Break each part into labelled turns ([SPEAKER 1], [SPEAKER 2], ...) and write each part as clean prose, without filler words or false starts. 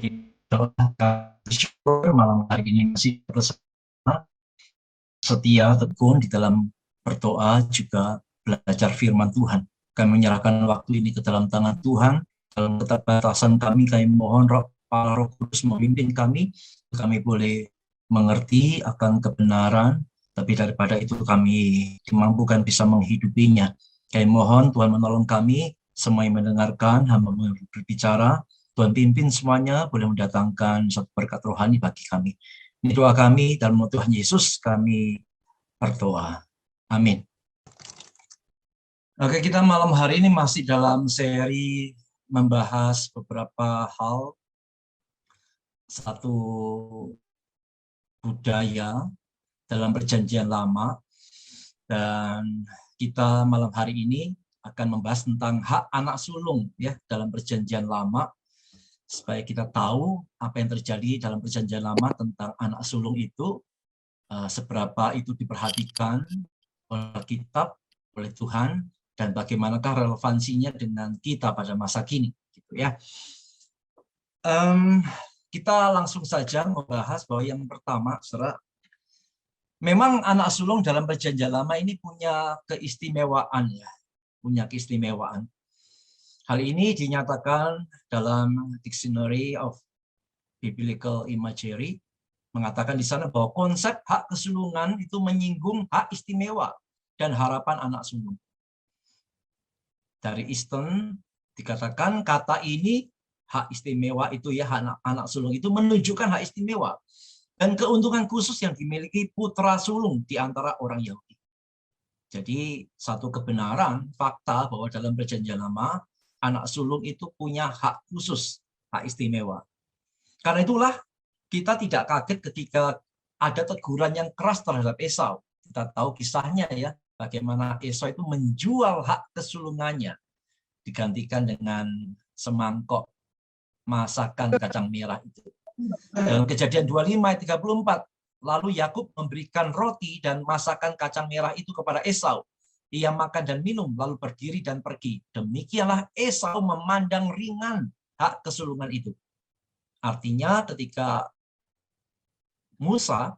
[SPEAKER 1] Kita bersyukur malam hari ini masih bersama, setia tekun di dalam berdoa, juga belajar firman Tuhan. Kami menyerahkan waktu ini ke dalam tangan Tuhan. Dalam keterbatasan kami mohon Roh Kudus memimpin kami boleh mengerti akan kebenaran, tapi daripada itu kami dimampukan bisa menghidupinya. Kami mohon Tuhan menolong kami, semua yang mendengarkan, hamba berbicara, Tuhan pimpin semuanya, boleh mendatangkan satu berkat rohani bagi kami. Ini doa kami, dalam nama Tuhan Yesus kami berdoa. Amin. Oke, kita malam hari ini masih dalam seri membahas beberapa hal, satu budaya dalam perjanjian lama, dan kita malam hari ini akan membahas tentang hak anak sulung ya dalam perjanjian lama, supaya kita tahu apa yang terjadi dalam perjanjian lama tentang anak sulung itu, seberapa itu diperhatikan oleh kitab, oleh Tuhan, dan bagaimanakah relevansinya dengan kita pada masa kini, gitu ya. Kita langsung saja membahas bahwa yang pertama, saudara, memang anak sulung dalam perjanjian lama ini punya keistimewaan ya, punya keistimewaan. Hal ini dinyatakan dalam Dictionary of Biblical Imagery, mengatakan di sana bahwa konsep hak kesulungan itu menyinggung hak istimewa dan harapan anak sulung. Dari Easton dikatakan kata ini, hak istimewa itu ya, anak sulung itu menunjukkan hak istimewa dan keuntungan khusus yang dimiliki putra sulung di antara orang Yahudi. Jadi satu kebenaran, fakta bahwa dalam perjanjian lama, anak sulung itu punya hak khusus, hak istimewa. Karena itulah kita tidak kaget ketika ada teguran yang keras terhadap Esau. Kita tahu kisahnya ya, bagaimana Esau itu menjual hak kesulungannya, digantikan dengan semangkok masakan kacang merah itu. Dalam Kejadian 25 ayat 34, lalu Yakub memberikan roti dan masakan kacang merah itu kepada Esau. Ia makan dan minum, lalu berdiri dan pergi. Demikianlah Esau memandang ringan hak kesulungan itu. Artinya ketika Musa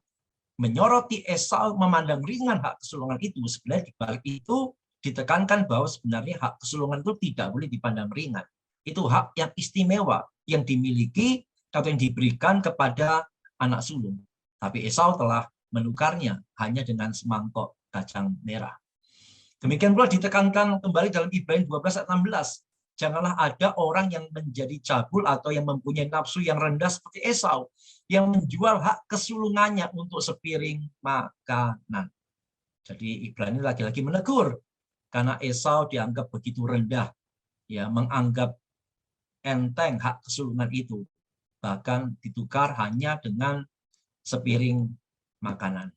[SPEAKER 1] menyoroti Esau memandang ringan hak kesulungan itu, sebenarnya di balik itu ditekankan bahwa sebenarnya hak kesulungan itu tidak boleh dipandang ringan. Itu hak yang istimewa yang dimiliki atau yang diberikan kepada anak sulung. Tapi Esau telah menukarnya hanya dengan semangkok kacang merah. Demikian pula ditekankan kembali dalam Ibrani 12 ayat 16. Janganlah ada orang yang menjadi cabul atau yang mempunyai nafsu yang rendah seperti Esau, yang menjual hak kesulungannya untuk sepiring makanan. Jadi Ibrani lagi-lagi menegur, karena Esau dianggap begitu rendah, ya, menganggap enteng hak kesulungan itu, bahkan ditukar hanya dengan sepiring makanan.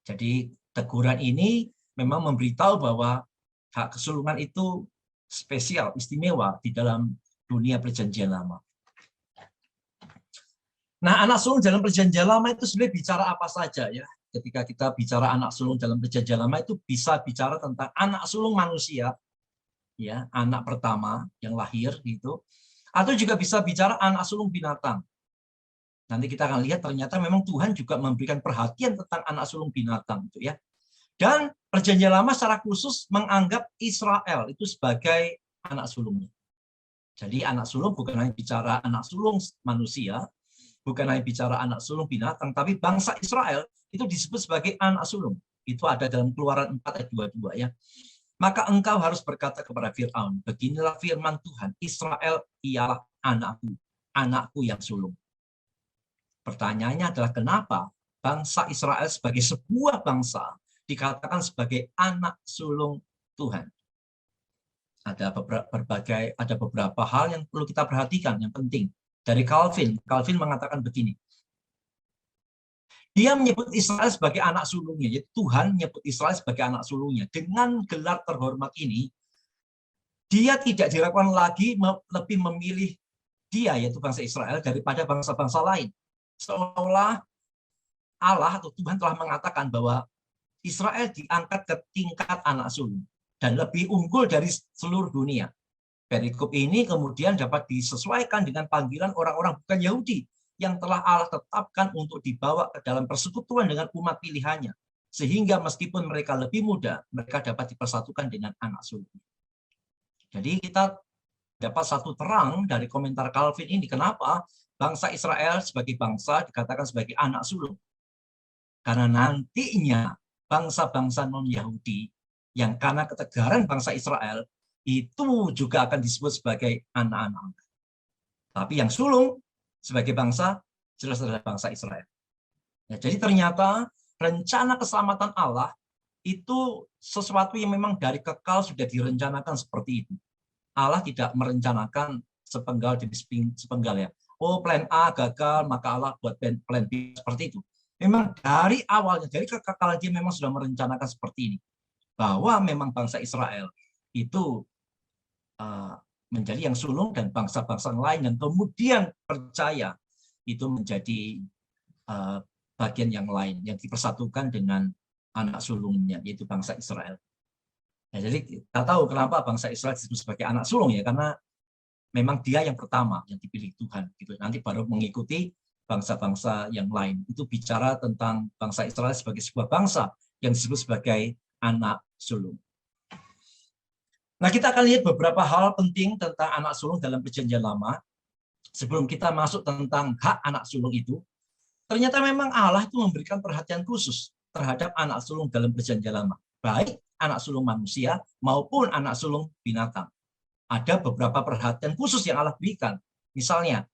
[SPEAKER 1] Jadi teguran ini memang memberitahu bahwa hak kesulungan itu spesial, istimewa di dalam dunia perjanjian lama. Nah, anak sulung dalam perjanjian lama itu sebenarnya bicara apa saja ya. Ketika kita bicara anak sulung dalam perjanjian lama itu bisa bicara tentang anak sulung manusia, ya, anak pertama yang lahir gitu, atau juga bisa bicara anak sulung binatang. Nanti kita akan lihat ternyata memang Tuhan juga memberikan perhatian tentang anak sulung binatang itu ya. Dan perjanjian lama secara khusus menganggap Israel itu sebagai anak sulungnya. Jadi anak sulung bukan hanya bicara anak sulung manusia, bukan hanya bicara anak sulung binatang, tapi bangsa Israel itu disebut sebagai anak sulung. Itu ada dalam Keluaran 4 ayat 22 ya. Maka engkau harus berkata kepada Fir'aun, beginilah firman Tuhan, Israel ialah anakku, anakku yang sulung. Pertanyaannya adalah kenapa bangsa Israel sebagai sebuah bangsa dikatakan sebagai anak sulung Tuhan? Ada beberapa hal yang perlu kita perhatikan yang penting. Dari Calvin mengatakan begini. Dia menyebut Israel sebagai anak sulungnya, yaitu Tuhan menyebut Israel sebagai anak sulungnya. Dengan gelar terhormat ini, dia tidak diragukan lagi lebih memilih dia, yaitu bangsa Israel, daripada bangsa-bangsa lain. Seolah-olah Allah atau Tuhan telah mengatakan bahwa Israel diangkat ke tingkat anak sulung dan lebih unggul dari seluruh dunia. Perikop ini kemudian dapat disesuaikan dengan panggilan orang-orang bukan Yahudi yang telah Allah tetapkan untuk dibawa ke dalam persekutuan dengan umat pilihannya. Sehingga meskipun mereka lebih muda, mereka dapat dipersatukan dengan anak sulung. Jadi kita dapat satu terang dari komentar Calvin ini, kenapa bangsa Israel sebagai bangsa dikatakan sebagai anak sulung. Karena nantinya bangsa-bangsa non-Yahudi yang karena ketegaran bangsa Israel itu juga akan disebut sebagai anak-anak. Tapi yang sulung sebagai bangsa jelas adalah bangsa Israel. Ya, jadi ternyata rencana keselamatan Allah itu sesuatu yang memang dari kekal sudah direncanakan seperti itu. Allah tidak merencanakan sepenggal demi sepenggal ya. Oh, plan A gagal, maka Allah buat plan B seperti itu. Memang dari awalnya, dari kekekalan dia memang sudah merencanakan seperti ini. Bahwa memang bangsa Israel itu menjadi yang sulung dan bangsa-bangsa lain yang kemudian percaya itu menjadi bagian yang lain yang dipersatukan dengan anak sulungnya, yaitu bangsa Israel. Ya, jadi kita tahu kenapa bangsa Israel disebut sebagai anak sulung ya, karena memang dia yang pertama yang dipilih Tuhan. Gitu. Nanti baru mengikuti bangsa-bangsa yang lain. Itu bicara tentang bangsa Israel sebagai sebuah bangsa yang disebut sebagai anak sulung. Nah, kita akan lihat beberapa hal penting tentang anak sulung dalam Perjanjian Lama. Sebelum kita masuk tentang hak anak sulung itu, ternyata memang Allah itu memberikan perhatian khusus terhadap anak sulung dalam Perjanjian Lama. Baik anak sulung manusia maupun anak sulung binatang. Ada beberapa perhatian khusus yang Allah berikan. Misalnya,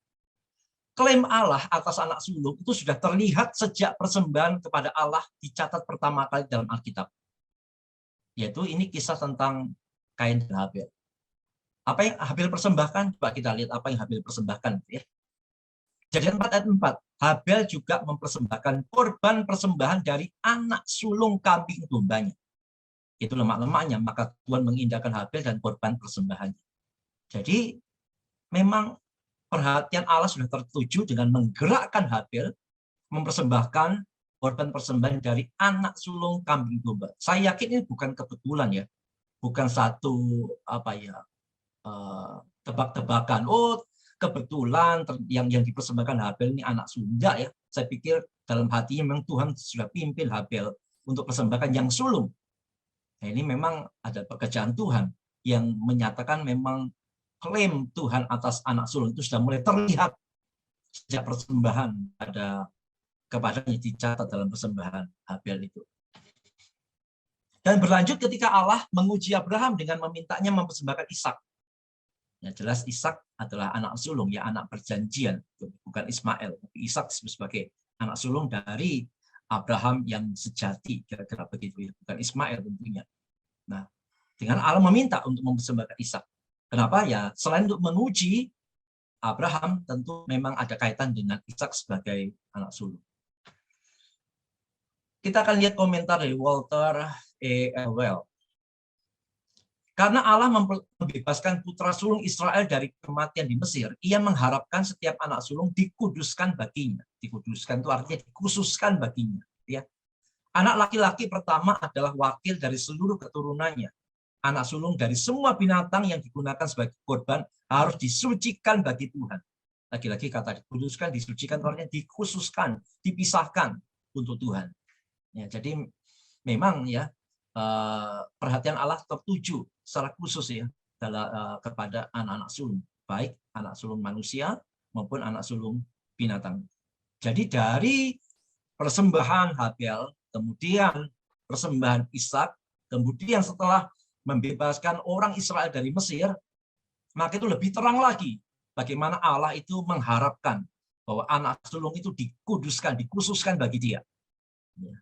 [SPEAKER 1] klaim Allah atas anak sulung itu sudah terlihat sejak persembahan kepada Allah dicatat pertama kali dalam Alkitab. Yaitu ini kisah tentang Kain dan Habel. Apa yang Habel persembahkan? Coba kita lihat apa yang Habel persembahkan. Ya. Kejadian 4 ayat 4. Habel juga mempersembahkan korban persembahan dari anak sulung kambing dombanya. Itu lemak-lemaknya, maka Tuhan mengindahkan Habel dan korban persembahannya. Jadi memang perhatian Allah sudah tertuju dengan menggerakkan Habel mempersembahkan korban persembahan dari anak sulung kambing domba. Saya yakin ini bukan kebetulan ya. Bukan satu tebak-tebakan. Oh, kebetulan yang dipersembahkan Habel ini anak sulung ya. Saya pikir dalam hatinya memang Tuhan sudah pimpin Habel untuk persembahkan yang sulung. Nah, ini memang ada pekerjaan Tuhan yang menyatakan memang klaim Tuhan atas anak sulung itu sudah mulai terlihat sejak persembahan kepadanya dicatat dalam persembahan Habel itu. Dan berlanjut ketika Allah menguji Abraham dengan memintanya mempersembahkan Ishak. Ya, jelas Ishak adalah anak sulung, ya anak perjanjian, bukan Ismail. Ishak sebagai anak sulung dari Abraham yang sejati, kira-kira begitu ya, bukan Ismail tentunya. Nah, dengan Allah meminta untuk mempersembahkan Ishak. Kenapa? Ya, selain untuk menguji Abraham, tentu memang ada kaitan dengan Ishak sebagai anak sulung. Kita akan lihat komentar dari Walter E. Elwell. Karena Allah membebaskan putra sulung Israel dari kematian di Mesir, ia mengharapkan setiap anak sulung dikuduskan baginya. Dikuduskan itu artinya dikhususkan baginya. Ya. Anak laki-laki pertama adalah wakil dari seluruh keturunannya. Anak sulung dari semua binatang yang digunakan sebagai korban harus disucikan bagi Tuhan. Lagi-lagi kata dikuduskan, disucikan, artinya dikhususkan, dipisahkan untuk Tuhan. Ya, jadi memang ya perhatian Allah tertuju secara khusus ya kepada anak-anak sulung, baik anak sulung manusia maupun anak sulung binatang. Jadi dari persembahan Habel, kemudian persembahan Ishak, kemudian setelah membebaskan orang Israel dari Mesir, maka itu lebih terang lagi bagaimana Allah itu mengharapkan bahwa anak sulung itu dikuduskan, dikhususkan bagi dia. Ya.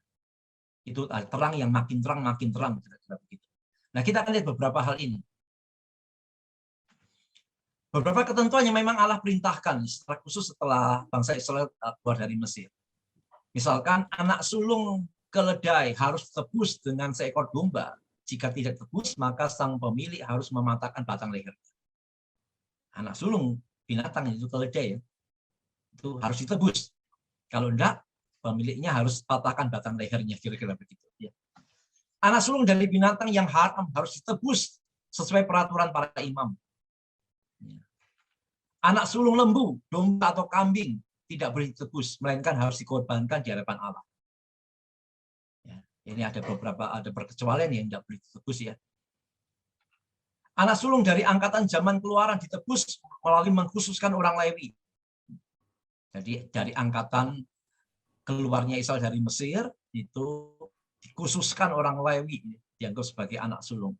[SPEAKER 1] Itu terang yang makin terang, kira-kira begitu. Nah, kita akan lihat beberapa hal ini. Beberapa ketentuan yang memang Allah perintahkan secara khusus setelah bangsa Israel keluar dari Mesir. Misalkan anak sulung keledai harus tebus dengan seekor domba. Jika tidak tebus, maka sang pemilik harus mematahkan batang lehernya. Anak sulung binatang itu keledai ya, itu harus ditebus. Kalau enggak, pemiliknya harus patahkan batang lehernya, kira-kira begitu. Ya. Anak sulung dari binatang yang haram harus ditebus sesuai peraturan para imam. Anak sulung lembu, domba atau kambing tidak boleh ditebus, melainkan harus dikorbankan di hadapan Allah. Ya, ini ada perkecualian yang tidak boleh ditebus ya. Anak sulung dari angkatan zaman keluaran ditebus melalui mengkhususkan orang Lewi. Jadi dari angkatan keluarnya Israel dari Mesir itu dikhususkan orang Lewi dianggap sebagai anak sulung.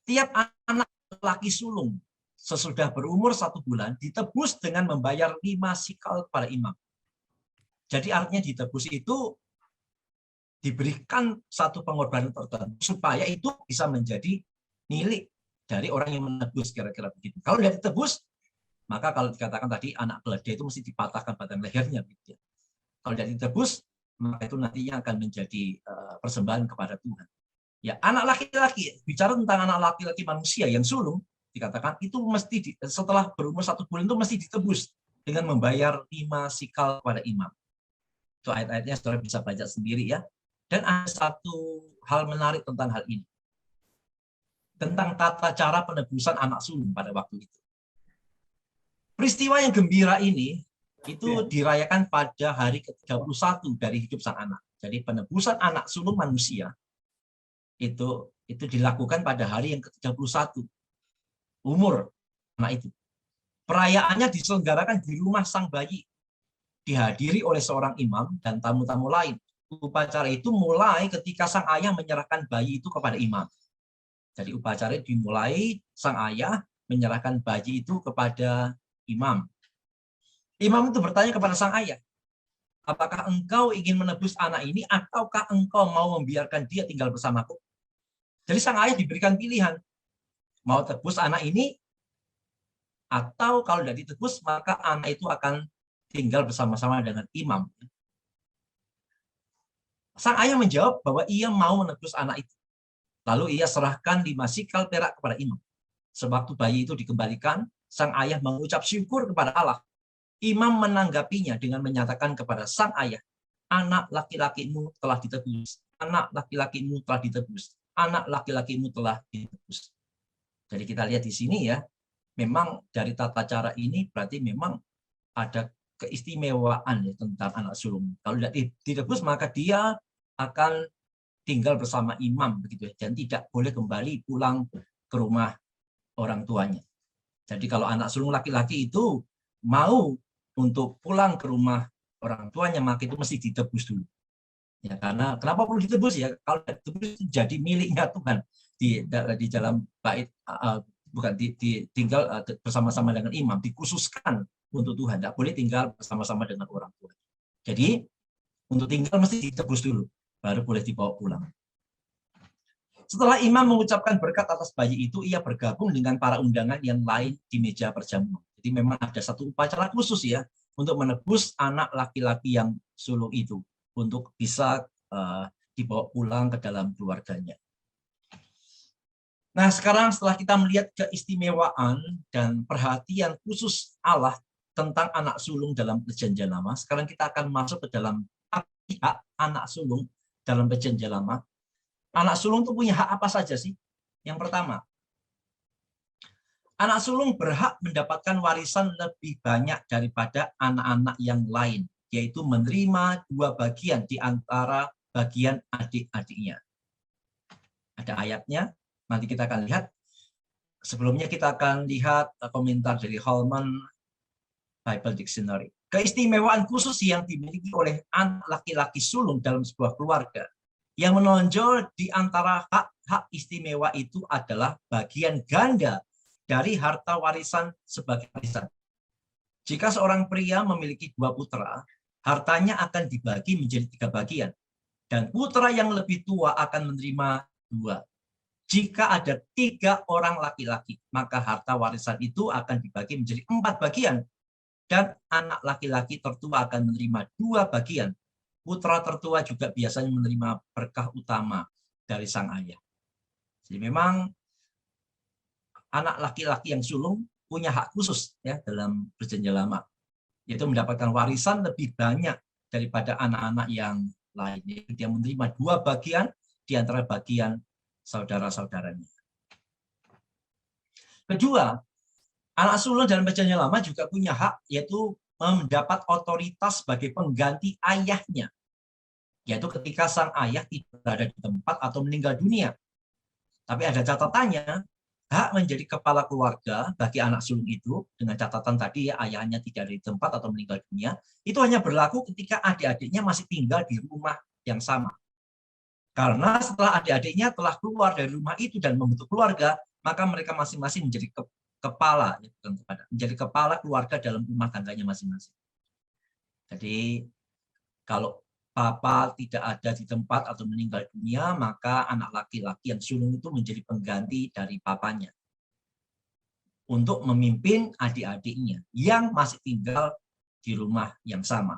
[SPEAKER 1] Tiap anak laki sulung sesudah berumur 1 bulan ditebus dengan membayar 5 sikal kepada imam. Jadi artinya ditebus itu diberikan satu pengorbanan tertentu supaya itu bisa menjadi milik dari orang yang menebus, kira-kira begitu. Kalau tidak ditebus, maka kalau dikatakan tadi anak keledai itu mesti dipatahkan batang lehernya. Gitu. Kalau tidak ditebus, maka itu nantinya akan menjadi persembahan kepada Tuhan. Ya, anak laki-laki, bicara tentang anak laki-laki manusia yang sulung, dikatakan itu mesti setelah berumur 1 bulan itu mesti ditebus dengan membayar 5 sikal kepada imam. Itu ayat-ayatnya saudara bisa baca sendiri ya. Dan ada satu hal menarik tentang hal ini. Tentang tata cara penebusan anak sulung pada waktu itu. Peristiwa yang gembira ini itu dirayakan pada hari ke-31 dari hidup sang anak. Jadi penebusan anak sulung manusia itu dilakukan pada hari yang ke-31 umur anak itu. Perayaannya diselenggarakan di rumah sang bayi, dihadiri oleh seorang imam dan tamu-tamu lain. Upacara itu mulai ketika sang ayah menyerahkan bayi itu kepada imam. Jadi upacara dimulai sang ayah menyerahkan bayi itu kepada imam. Imam itu bertanya kepada sang ayah, apakah engkau ingin menebus anak ini ataukah engkau mau membiarkan dia tinggal bersamaku? Jadi sang ayah diberikan pilihan, mau tebus anak ini atau kalau tidak ditebus maka anak itu akan tinggal bersama-sama dengan imam. Sang ayah menjawab bahwa ia mau menebus anak itu. Lalu ia serahkan 5 sikal perak kepada imam. Sewaktu bayi itu dikembalikan, sang ayah mengucap syukur kepada Allah. Imam menanggapinya dengan menyatakan kepada sang ayah, anak laki-lakimu telah ditebus, anak laki-lakimu telah ditebus, anak laki-lakimu telah ditebus. Jadi kita lihat di sini ya, memang dari tata cara ini berarti memang ada keistimewaan ya tentang anak sulung. Kalau tidak ditebus maka dia akan tinggal bersama imam begitu ya, dan tidak boleh kembali pulang ke rumah orang tuanya. Jadi kalau anak sulung laki-laki itu mau untuk pulang ke rumah orang tuanya maka itu mesti ditebus dulu. Ya, karena kenapa perlu ditebus ya? Kalau ditebus itu jadi miliknya Tuhan di dalam bait bukan tinggal bersama-sama dengan imam, dikhususkan untuk Tuhan, tidak boleh tinggal bersama-sama dengan orang tua. Jadi untuk tinggal mesti ditebus dulu, baru boleh dibawa pulang. Setelah imam mengucapkan berkat atas bayi itu, ia bergabung dengan para undangan yang lain di meja perjamuan. Jadi memang ada satu upacara khusus ya untuk menebus anak laki-laki yang sulung itu untuk bisa dibawa pulang ke dalam keluarganya. Nah, sekarang setelah kita melihat keistimewaan dan perhatian khusus Allah tentang anak sulung dalam Perjanjian Lama, sekarang kita akan masuk ke dalam hak anak sulung dalam Perjanjian Lama. Anak sulung itu punya hak apa saja sih? Yang pertama, anak sulung berhak mendapatkan warisan lebih banyak daripada anak-anak yang lain, yaitu menerima 2 bagian di antara bagian adik-adiknya. Ada ayatnya, nanti kita akan lihat. Sebelumnya kita akan lihat komentar dari Holman Bible Dictionary. Keistimewaan khusus yang dimiliki oleh anak laki-laki sulung dalam sebuah keluarga yang menonjol di antara hak-hak istimewa itu adalah bagian ganda dari harta warisan sebagai warisan. Jika seorang pria memiliki 2 putra, hartanya akan dibagi menjadi 3 bagian. Dan putra yang lebih tua akan menerima 2. Jika ada 3 orang laki-laki, maka harta warisan itu akan dibagi menjadi 4 bagian. Dan anak laki-laki tertua akan menerima 2 bagian. Putra tertua juga biasanya menerima berkah utama dari sang ayah. Jadi memang anak laki-laki yang sulung punya hak khusus ya dalam Perjanjian Lama, yaitu mendapatkan warisan lebih banyak daripada anak-anak yang lain. Dia menerima 2 bagian di antara bagian saudara-saudaranya. Kedua, Anak sulung dalam perjanjian lama juga punya hak, yaitu mendapat otoritas sebagai pengganti ayahnya, yaitu ketika sang ayah tidak berada di tempat atau meninggal dunia. Tapi ada catatannya, hak menjadi kepala keluarga bagi anak sulung itu, dengan catatan tadi ya, ayahnya tidak ada di tempat atau meninggal dunia, itu hanya berlaku ketika adik-adiknya masih tinggal di rumah yang sama. Karena setelah adik-adiknya telah keluar dari rumah itu dan membentuk keluarga, maka mereka masing-masing menjadi kepala, menjadi kepala keluarga dalam rumah tangganya masing-masing. Jadi kalau papa tidak ada di tempat atau meninggal dunia, maka anak laki-laki yang sulung itu menjadi pengganti dari papanya untuk memimpin adik-adiknya yang masih tinggal di rumah yang sama.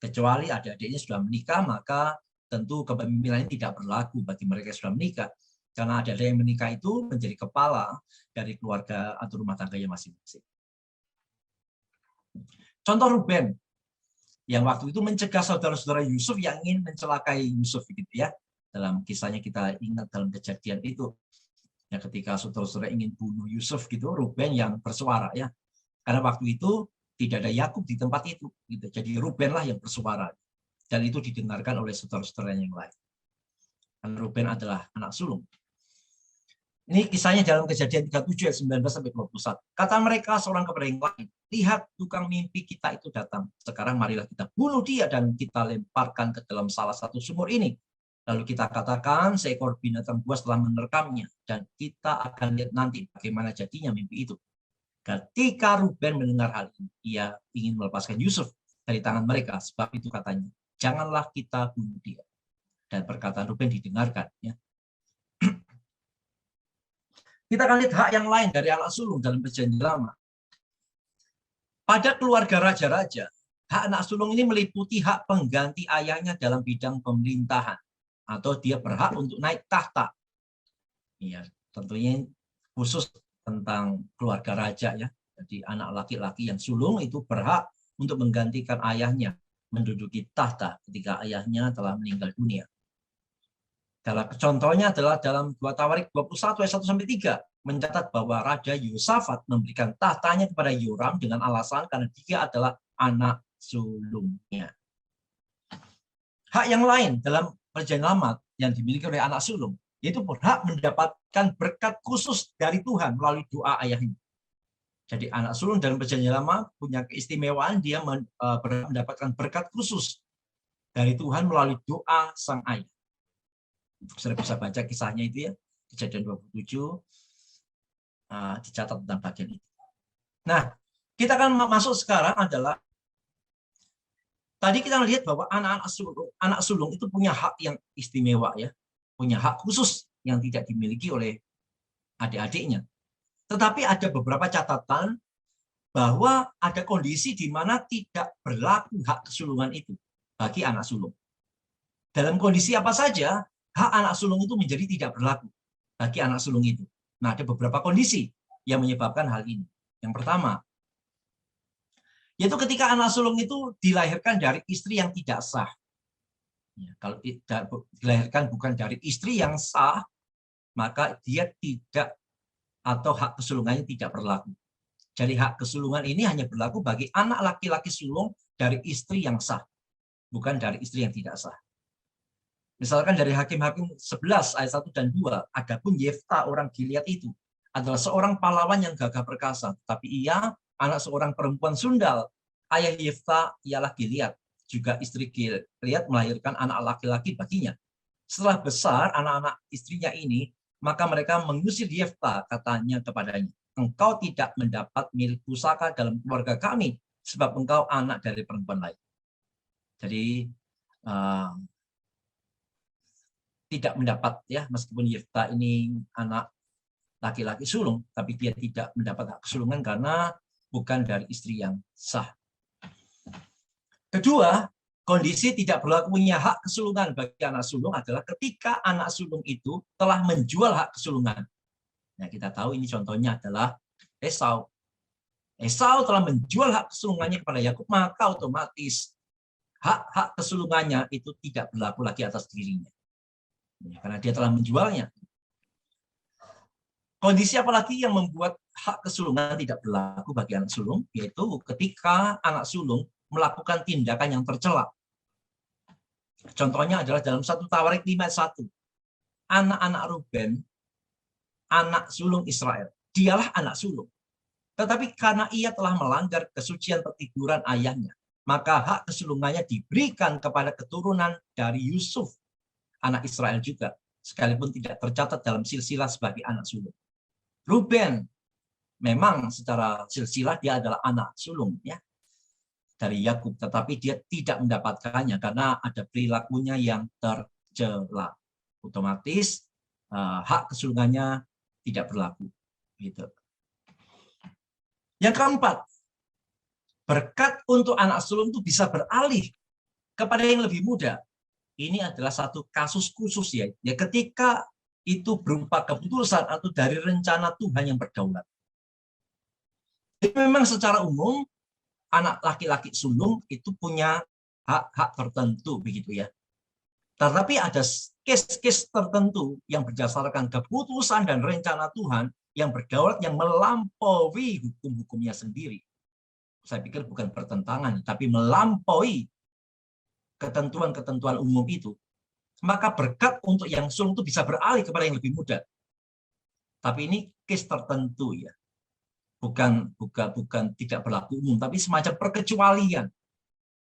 [SPEAKER 1] Kecuali adik-adiknya sudah menikah, maka tentu kepemimpinan ini tidak berlaku bagi mereka yang sudah menikah. Karena ada yang menikah itu menjadi kepala dari keluarga atau rumah tangganya masing-masing. Contoh Ruben, yang waktu itu mencegah saudara-saudara Yusuf yang ingin mencelakai Yusuf, gitu ya. Dalam kisahnya kita ingat dalam kejadian itu, ya, ketika saudara-saudara ingin bunuh Yusuf, gitu, Ruben yang bersuara, ya. Karena waktu itu tidak ada Yakub di tempat itu, gitu. Jadi Rubenlah yang bersuara, dan itu didengarkan oleh saudara-saudara yang lain. Karena Ruben adalah anak sulung. Ini kisahnya dalam Kejadian 37 ayat 19 sampai 21. Kata mereka seorang kepada yang lain, lihat tukang mimpi kita itu datang. Sekarang marilah kita bunuh dia dan kita lemparkan ke dalam salah satu sumur ini. Lalu kita katakan seekor binatang buas telah menerkamnya dan kita akan lihat nanti bagaimana jadinya mimpi itu. Ketika Ruben mendengar hal ini, ia ingin melepaskan Yusuf dari tangan mereka. Sebab itu katanya, janganlah kita bunuh dia. Dan perkataan Ruben didengarkan, ya. Kita akan lihat hak yang lain dari anak sulung dalam perjanjian lama. Pada keluarga raja-raja, hak anak sulung ini meliputi hak pengganti ayahnya dalam bidang pemerintahan, atau dia berhak untuk naik tahta. Ya, tentunya khusus tentang keluarga raja, ya. Jadi anak laki-laki yang sulung itu berhak untuk menggantikan ayahnya menduduki tahta ketika ayahnya telah meninggal dunia. Dalam contohnya adalah dalam 2 Tawarik 21 ayat 1 sampai 3 mencatat bahwa Raja Yosafat memberikan tahtanya kepada Yoram dengan alasan karena dia adalah anak sulungnya. Hak yang lain dalam perjanjian lama yang dimiliki oleh anak sulung yaitu berhak mendapatkan berkat khusus dari Tuhan melalui doa ayahnya. Jadi anak sulung dalam perjanjian lama punya keistimewaan, dia berhak mendapatkan berkat khusus dari Tuhan melalui doa sang ayah. Sudah bisa baca kisahnya itu, ya, Kejadian 27, dicatat tentang bagian itu. Nah, kita akan masuk sekarang adalah, tadi kita melihat bahwa anak sulung itu punya hak yang istimewa, ya, punya hak khusus yang tidak dimiliki oleh adik-adiknya. Tetapi ada beberapa catatan bahwa ada kondisi di mana tidak berlaku hak kesulungan itu bagi anak sulung. Dalam kondisi apa saja hak anak sulung itu menjadi tidak berlaku bagi anak sulung itu. Nah, ada beberapa kondisi yang menyebabkan hal ini. Yang pertama, yaitu ketika anak sulung itu dilahirkan dari istri yang tidak sah. Ya, kalau dilahirkan bukan dari istri yang sah, maka dia tidak, atau hak kesulungannya tidak berlaku. Jadi hak kesulungan ini hanya berlaku bagi anak laki-laki sulung dari istri yang sah, bukan dari istri yang tidak sah. Misalkan dari Hakim-Hakim 11 ayat 1 dan 2, adapun Yefta orang Gilead itu adalah seorang pahlawan yang gagah perkasa, tapi ia anak seorang perempuan sundal. Ayah Yefta ialah Gilead, juga istri Gilead melahirkan anak laki-laki baginya. Setelah besar anak-anak istrinya ini, maka mereka mengusir Yefta, katanya kepadanya, engkau tidak mendapat milik pusaka dalam keluarga kami, sebab engkau anak dari perempuan lain. Jadi tidak mendapat, ya, meskipun Yefta ini anak laki-laki sulung, tapi dia tidak mendapat hak kesulungan karena bukan dari istri yang sah. Kedua, kondisi tidak berlakunya hak kesulungan bagi anak sulung adalah ketika anak sulung itu telah menjual hak kesulungan. Nah, kita tahu ini contohnya adalah Esau. Esau telah menjual hak kesulungannya kepada Yakub, maka otomatis hak-hak kesulungannya itu tidak berlaku lagi atas dirinya. Karena dia telah menjualnya. Kondisi apalagi yang membuat hak kesulungan tidak berlaku bagi anak sulung, yaitu ketika anak sulung melakukan tindakan yang tercela. Contohnya adalah dalam 1 Tawarik 5:1. Anak-anak Ruben, anak sulung Israel, dialah anak sulung. Tetapi karena ia telah melanggar kesucian pertiduran ayahnya, maka hak kesulungannya diberikan kepada keturunan dari Yusuf, anak Israel juga, sekalipun tidak tercatat dalam silsilah sebagai anak sulung. Ruben, memang secara silsilah dia adalah anak sulung ya dari Yakub, tetapi dia tidak mendapatkannya karena ada perilakunya yang tercela. Otomatis hak kesulungannya tidak berlaku. Gitu. Yang keempat, berkat untuk anak sulung itu bisa beralih kepada yang lebih muda. Ini adalah satu kasus khusus ya. Ketika itu berupa keputusan atau dari rencana Tuhan yang berdaulat. Jadi memang secara umum anak laki-laki sulung itu punya hak-hak tertentu begitu ya. Tetapi ada case-case tertentu yang berdasarkan keputusan dan rencana Tuhan yang berdaulat, yang melampaui hukum-hukumnya sendiri. Saya pikir bukan pertentangan, tapi melampaui ketentuan-ketentuan umum itu. Maka berkat untuk yang sulung itu bisa beralih kepada yang lebih muda. Tapi ini case tertentu ya. Bukan tidak berlaku umum, tapi semacam perkecualian.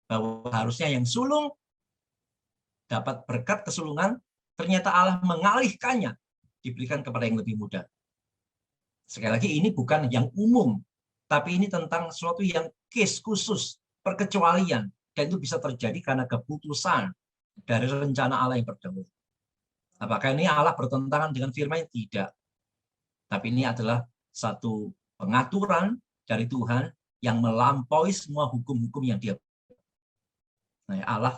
[SPEAKER 1] Bahwa harusnya yang sulung dapat berkat kesulungan, ternyata Allah mengalihkannya, diberikan kepada yang lebih muda. Sekali lagi, ini bukan yang umum, tapi ini tentang sesuatu yang case khusus, perkecualian, dan itu bisa terjadi karena keputusan dari rencana Allah yang berdaulat. Apakah ini Allah bertentangan dengan firman? Tidak. Tapi ini adalah satu pengaturan dari Tuhan yang melampaui semua hukum-hukum yang dia buat. Nah, Allah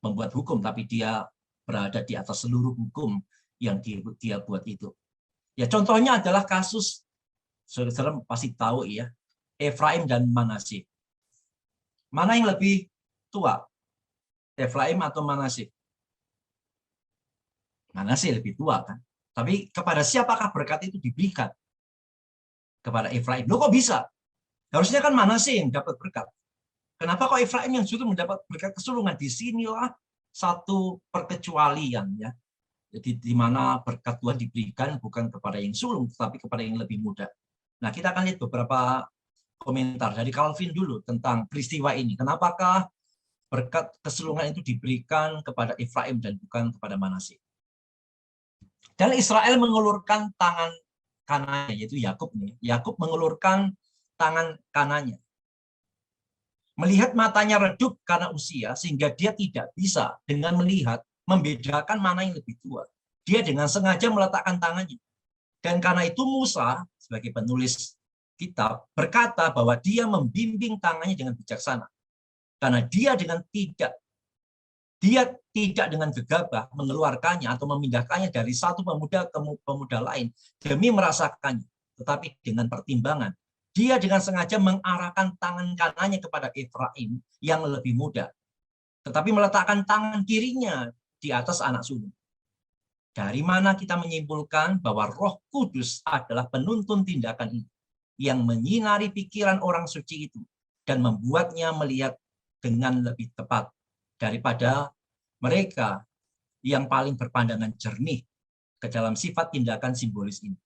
[SPEAKER 1] membuat hukum, tapi dia berada di atas seluruh hukum yang dia buat itu. Ya, contohnya adalah kasus, saudara pasti tahu ya, Efraim dan Manasye. Mana yang lebih tua? Efraim atau Manasye? Manasye lebih tua kan? Tapi kepada siapakah berkat itu diberikan? Kepada Efraim. Loh kok bisa? Harusnya kan Manasye yang dapat berkat. Kenapa kok Efraim yang justru mendapat berkat kesulungan? Disinilah satu perkecualian ya. Jadi di mana berkat Tuhan diberikan bukan kepada yang sulung, tetapi kepada yang lebih muda. Nah, kita akan lihat beberapa komentar dari Calvin dulu tentang peristiwa ini. Kenapakah berkat kesulungan itu diberikan kepada Efraim dan bukan kepada Manasye? Dan Israel mengulurkan tangan kanannya, yaitu Yakub nih. Yakub mengulurkan tangan kanannya. Melihat matanya redup karena usia, sehingga dia tidak bisa dengan melihat membedakan mana yang lebih tua. Dia dengan sengaja meletakkan tangannya. Dan karena itu Musa, sebagai penulis kitab, berkata bahwa dia membimbing tangannya dengan bijaksana. Karena dia tidak dengan gegabah mengeluarkannya atau memindahkannya dari satu pemuda ke pemuda lain demi merasakannya. Tetapi dengan pertimbangan. Dia dengan sengaja mengarahkan tangan kanannya kepada Efraim yang lebih muda. Tetapi meletakkan tangan kirinya di atas anak sulung. Dari mana kita menyimpulkan bahwa Roh Kudus adalah penuntun tindakan ini, yang menyinari pikiran orang suci itu dan membuatnya melihat dengan lebih tepat daripada mereka yang paling berpandangan jernih ke dalam sifat tindakan simbolis ini.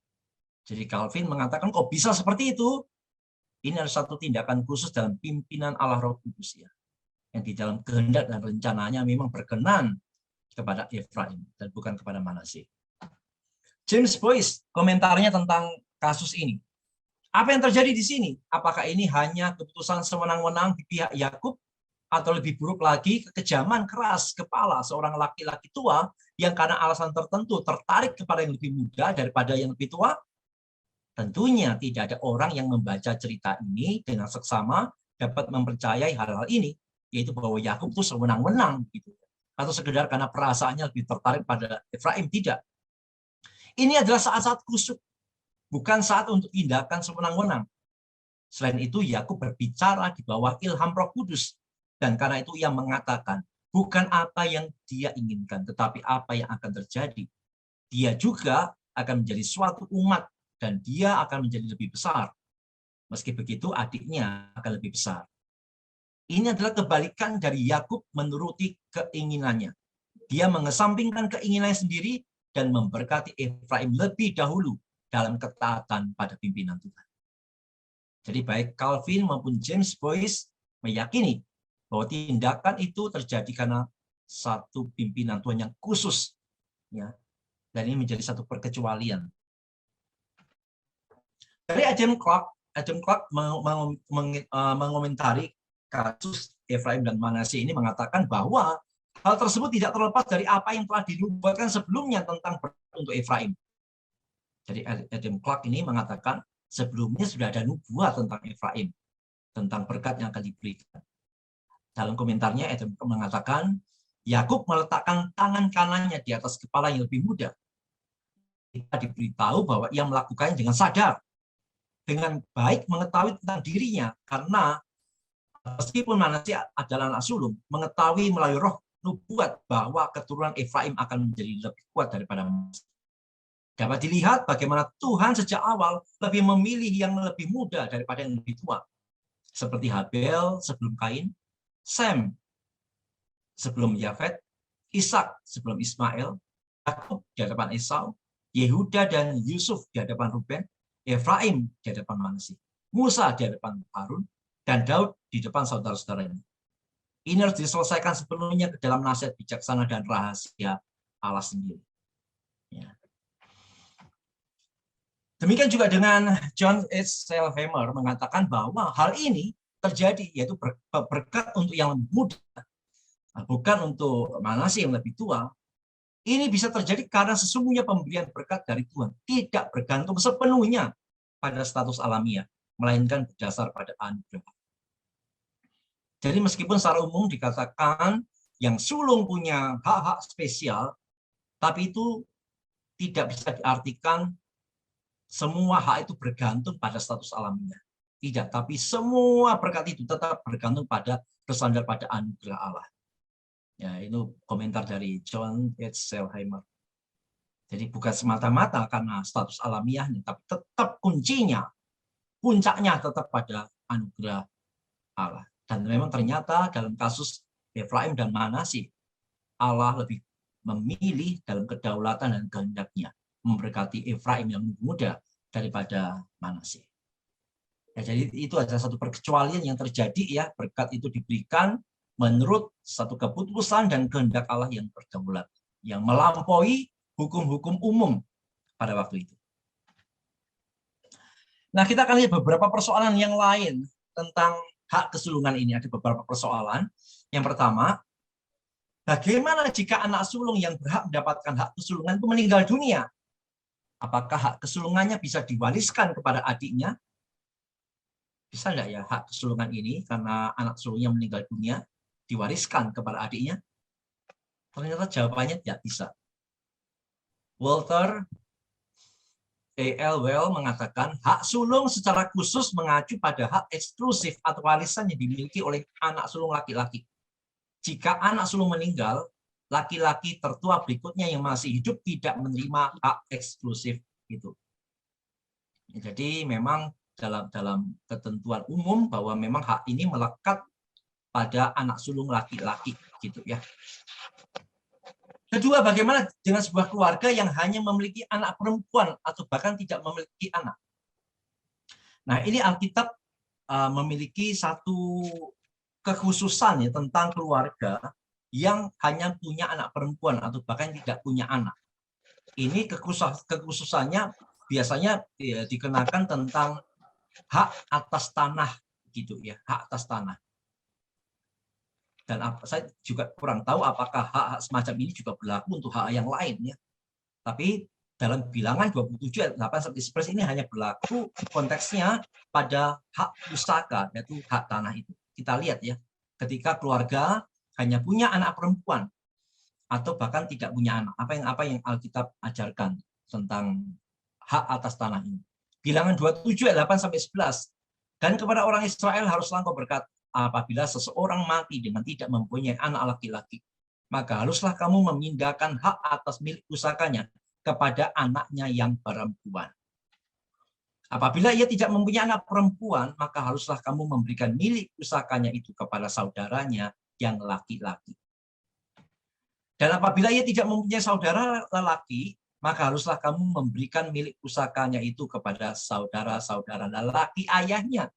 [SPEAKER 1] Jadi Calvin mengatakan kok bisa seperti itu? Ini adalah satu tindakan khusus dalam pimpinan Allah Roh Kudus ya, yang di dalam kehendak dan rencananya memang berkenan kepada Efraim dan bukan kepada Manasye. James Boyce komentarnya tentang kasus ini. Apa yang terjadi di sini? Apakah ini hanya keputusan sewenang-wenang di pihak Yakub atau lebih buruk lagi kekejaman keras kepala seorang laki-laki tua yang karena alasan tertentu tertarik kepada yang lebih muda daripada yang lebih tua? Tentunya tidak ada orang yang membaca cerita ini dengan seksama dapat mempercayai hal-hal ini, yaitu bahwa Yakub itu sewenang-wenang gitu. Atau sekedar karena perasaannya lebih tertarik pada Efraim, tidak. Ini adalah saat-saat kusuk, bukan saat untuk tindakan sewenang-wenang. Selain itu, Yakub berbicara di bawah ilham Roh Kudus, dan karena itu ia mengatakan, bukan apa yang dia inginkan, tetapi apa yang akan terjadi. Dia juga akan menjadi suatu umat dan dia akan menjadi lebih besar. Meski begitu, adiknya akan lebih besar. Ini adalah kebalikan dari Yakub menuruti keinginannya. Dia mengesampingkan keinginannya sendiri dan memberkati Efraim lebih dahulu dalam ketaatan pada pimpinan Tuhan. Jadi baik Calvin maupun James Boyce meyakini bahwa tindakan itu terjadi karena satu pimpinan Tuhan yang khusus, ya, dan ini menjadi satu perkecualian. Dari Adam Clark mengomentari kasus Efraim dan Manasye ini mengatakan bahwa hal tersebut tidak terlepas dari apa yang telah dinubuatkan sebelumnya tentang berkat untuk Efraim. Jadi Adam Clark ini mengatakan sebelumnya sudah ada nubuat tentang Efraim, tentang berkat yang akan diberikan. Dalam komentarnya Adam mengatakan, Yakub meletakkan tangan kanannya di atas kepala yang lebih muda. Kita diberitahu bahwa ia melakukannya dengan sadar, dengan baik mengetahui tentang dirinya, karena meskipun Manasye adalah anak sulung, mengetahui melalui roh nubuat bahwa keturunan Efraim akan menjadi lebih kuat daripada Manasye. Dapat dilihat bagaimana Tuhan sejak awal lebih memilih yang lebih muda daripada yang lebih tua. Seperti Habel sebelum Kain, Sem sebelum Yafet, Ishak sebelum Ismail, Yakub di hadapan Esau, Yehuda dan Yusuf di hadapan Ruben, Efraim di hadapan Manasye, Musa di hadapan Harun, dan Daud di depan saudara-saudaranya. Ini harus diselesaikan sepenuhnya ke dalam nasihat bijaksana dan rahasia Allah sendiri. Ya. Demikian juga dengan John H. Sailhamer mengatakan bahwa hal ini terjadi, yaitu berkat untuk yang muda, bukan untuk Manasye yang lebih tua. Ini bisa terjadi karena sesungguhnya pemberian berkat dari Tuhan tidak bergantung sepenuhnya pada status alamiah, melainkan berdasar pada anugerah. Jadi meskipun secara umum dikatakan yang sulung punya hak-hak spesial, tapi itu tidak bisa diartikan semua hak itu bergantung pada status alamiah. Tidak, tapi semua berkat itu tetap bergantung pada bersandar pada anugerah Allah. Ya, itu komentar dari John H. Sailhamer. Jadi bukan semata-mata karena status alamiahnya, tapi tetap kuncinya, puncaknya tetap pada anugerah Allah. Dan memang ternyata dalam kasus Efraim dan Manasye, Allah lebih memilih dalam kedaulatan dan kehendaknya memberkati Efraim yang muda daripada Manasye. Ya, jadi itu adalah satu perkecualian yang terjadi, ya, berkat itu diberikan menurut satu keputusan dan kehendak Allah yang berdaulat, yang melampaui hukum-hukum umum pada waktu itu. Nah, kita akan lihat beberapa persoalan yang lain tentang hak kesulungan ini. Ada beberapa persoalan. Yang pertama, bagaimana jika anak sulung yang berhak mendapatkan hak kesulungan itu meninggal dunia? Apakah hak kesulungannya bisa diwariskan kepada adiknya? Bisa enggak ya hak kesulungan ini karena anak sulungnya meninggal dunia diwariskan kepada adiknya? Ternyata jawabannya tidak bisa. Walter A.L. Well mengatakan hak sulung secara khusus mengacu pada hak eksklusif atau warisan yang dimiliki oleh anak sulung laki-laki. Jika anak sulung meninggal, laki-laki tertua berikutnya yang masih hidup tidak menerima hak eksklusif itu. Jadi memang dalam ketentuan umum bahwa memang hak ini melekat pada anak sulung laki-laki, gitu ya. Kedua, bagaimana dengan sebuah keluarga yang hanya memiliki anak perempuan atau bahkan tidak memiliki anak? Nah, ini Alkitab memiliki satu kekhususan ya tentang keluarga yang hanya punya anak perempuan atau bahkan tidak punya anak. Ini kekhususannya biasanya ya, dikenakan tentang hak atas tanah, gitu ya, hak atas tanah. Dan saya juga kurang tahu apakah hak semacam ini juga berlaku untuk hak yang lain ya. Tapi dalam bilangan 27 ayat 8-11 ini hanya berlaku konteksnya pada hak pusaka, yaitu hak tanah itu. Kita lihat ya, ketika keluarga hanya punya anak perempuan atau bahkan tidak punya anak, apa yang Alkitab ajarkan tentang hak atas tanah ini. Bilangan 27 ayat 8-11. Dan kepada orang Israel haruslah engkau berkata, apabila seseorang mati dengan tidak mempunyai anak laki-laki, maka haruslah kamu memindahkan hak atas milik pusakanya kepada anaknya yang perempuan. Apabila ia tidak mempunyai anak perempuan, maka haruslah kamu memberikan milik pusakanya itu kepada saudaranya yang laki-laki. Dan apabila ia tidak mempunyai saudara lelaki, maka haruslah kamu memberikan milik pusakanya itu kepada saudara-saudara lelaki ayahnya.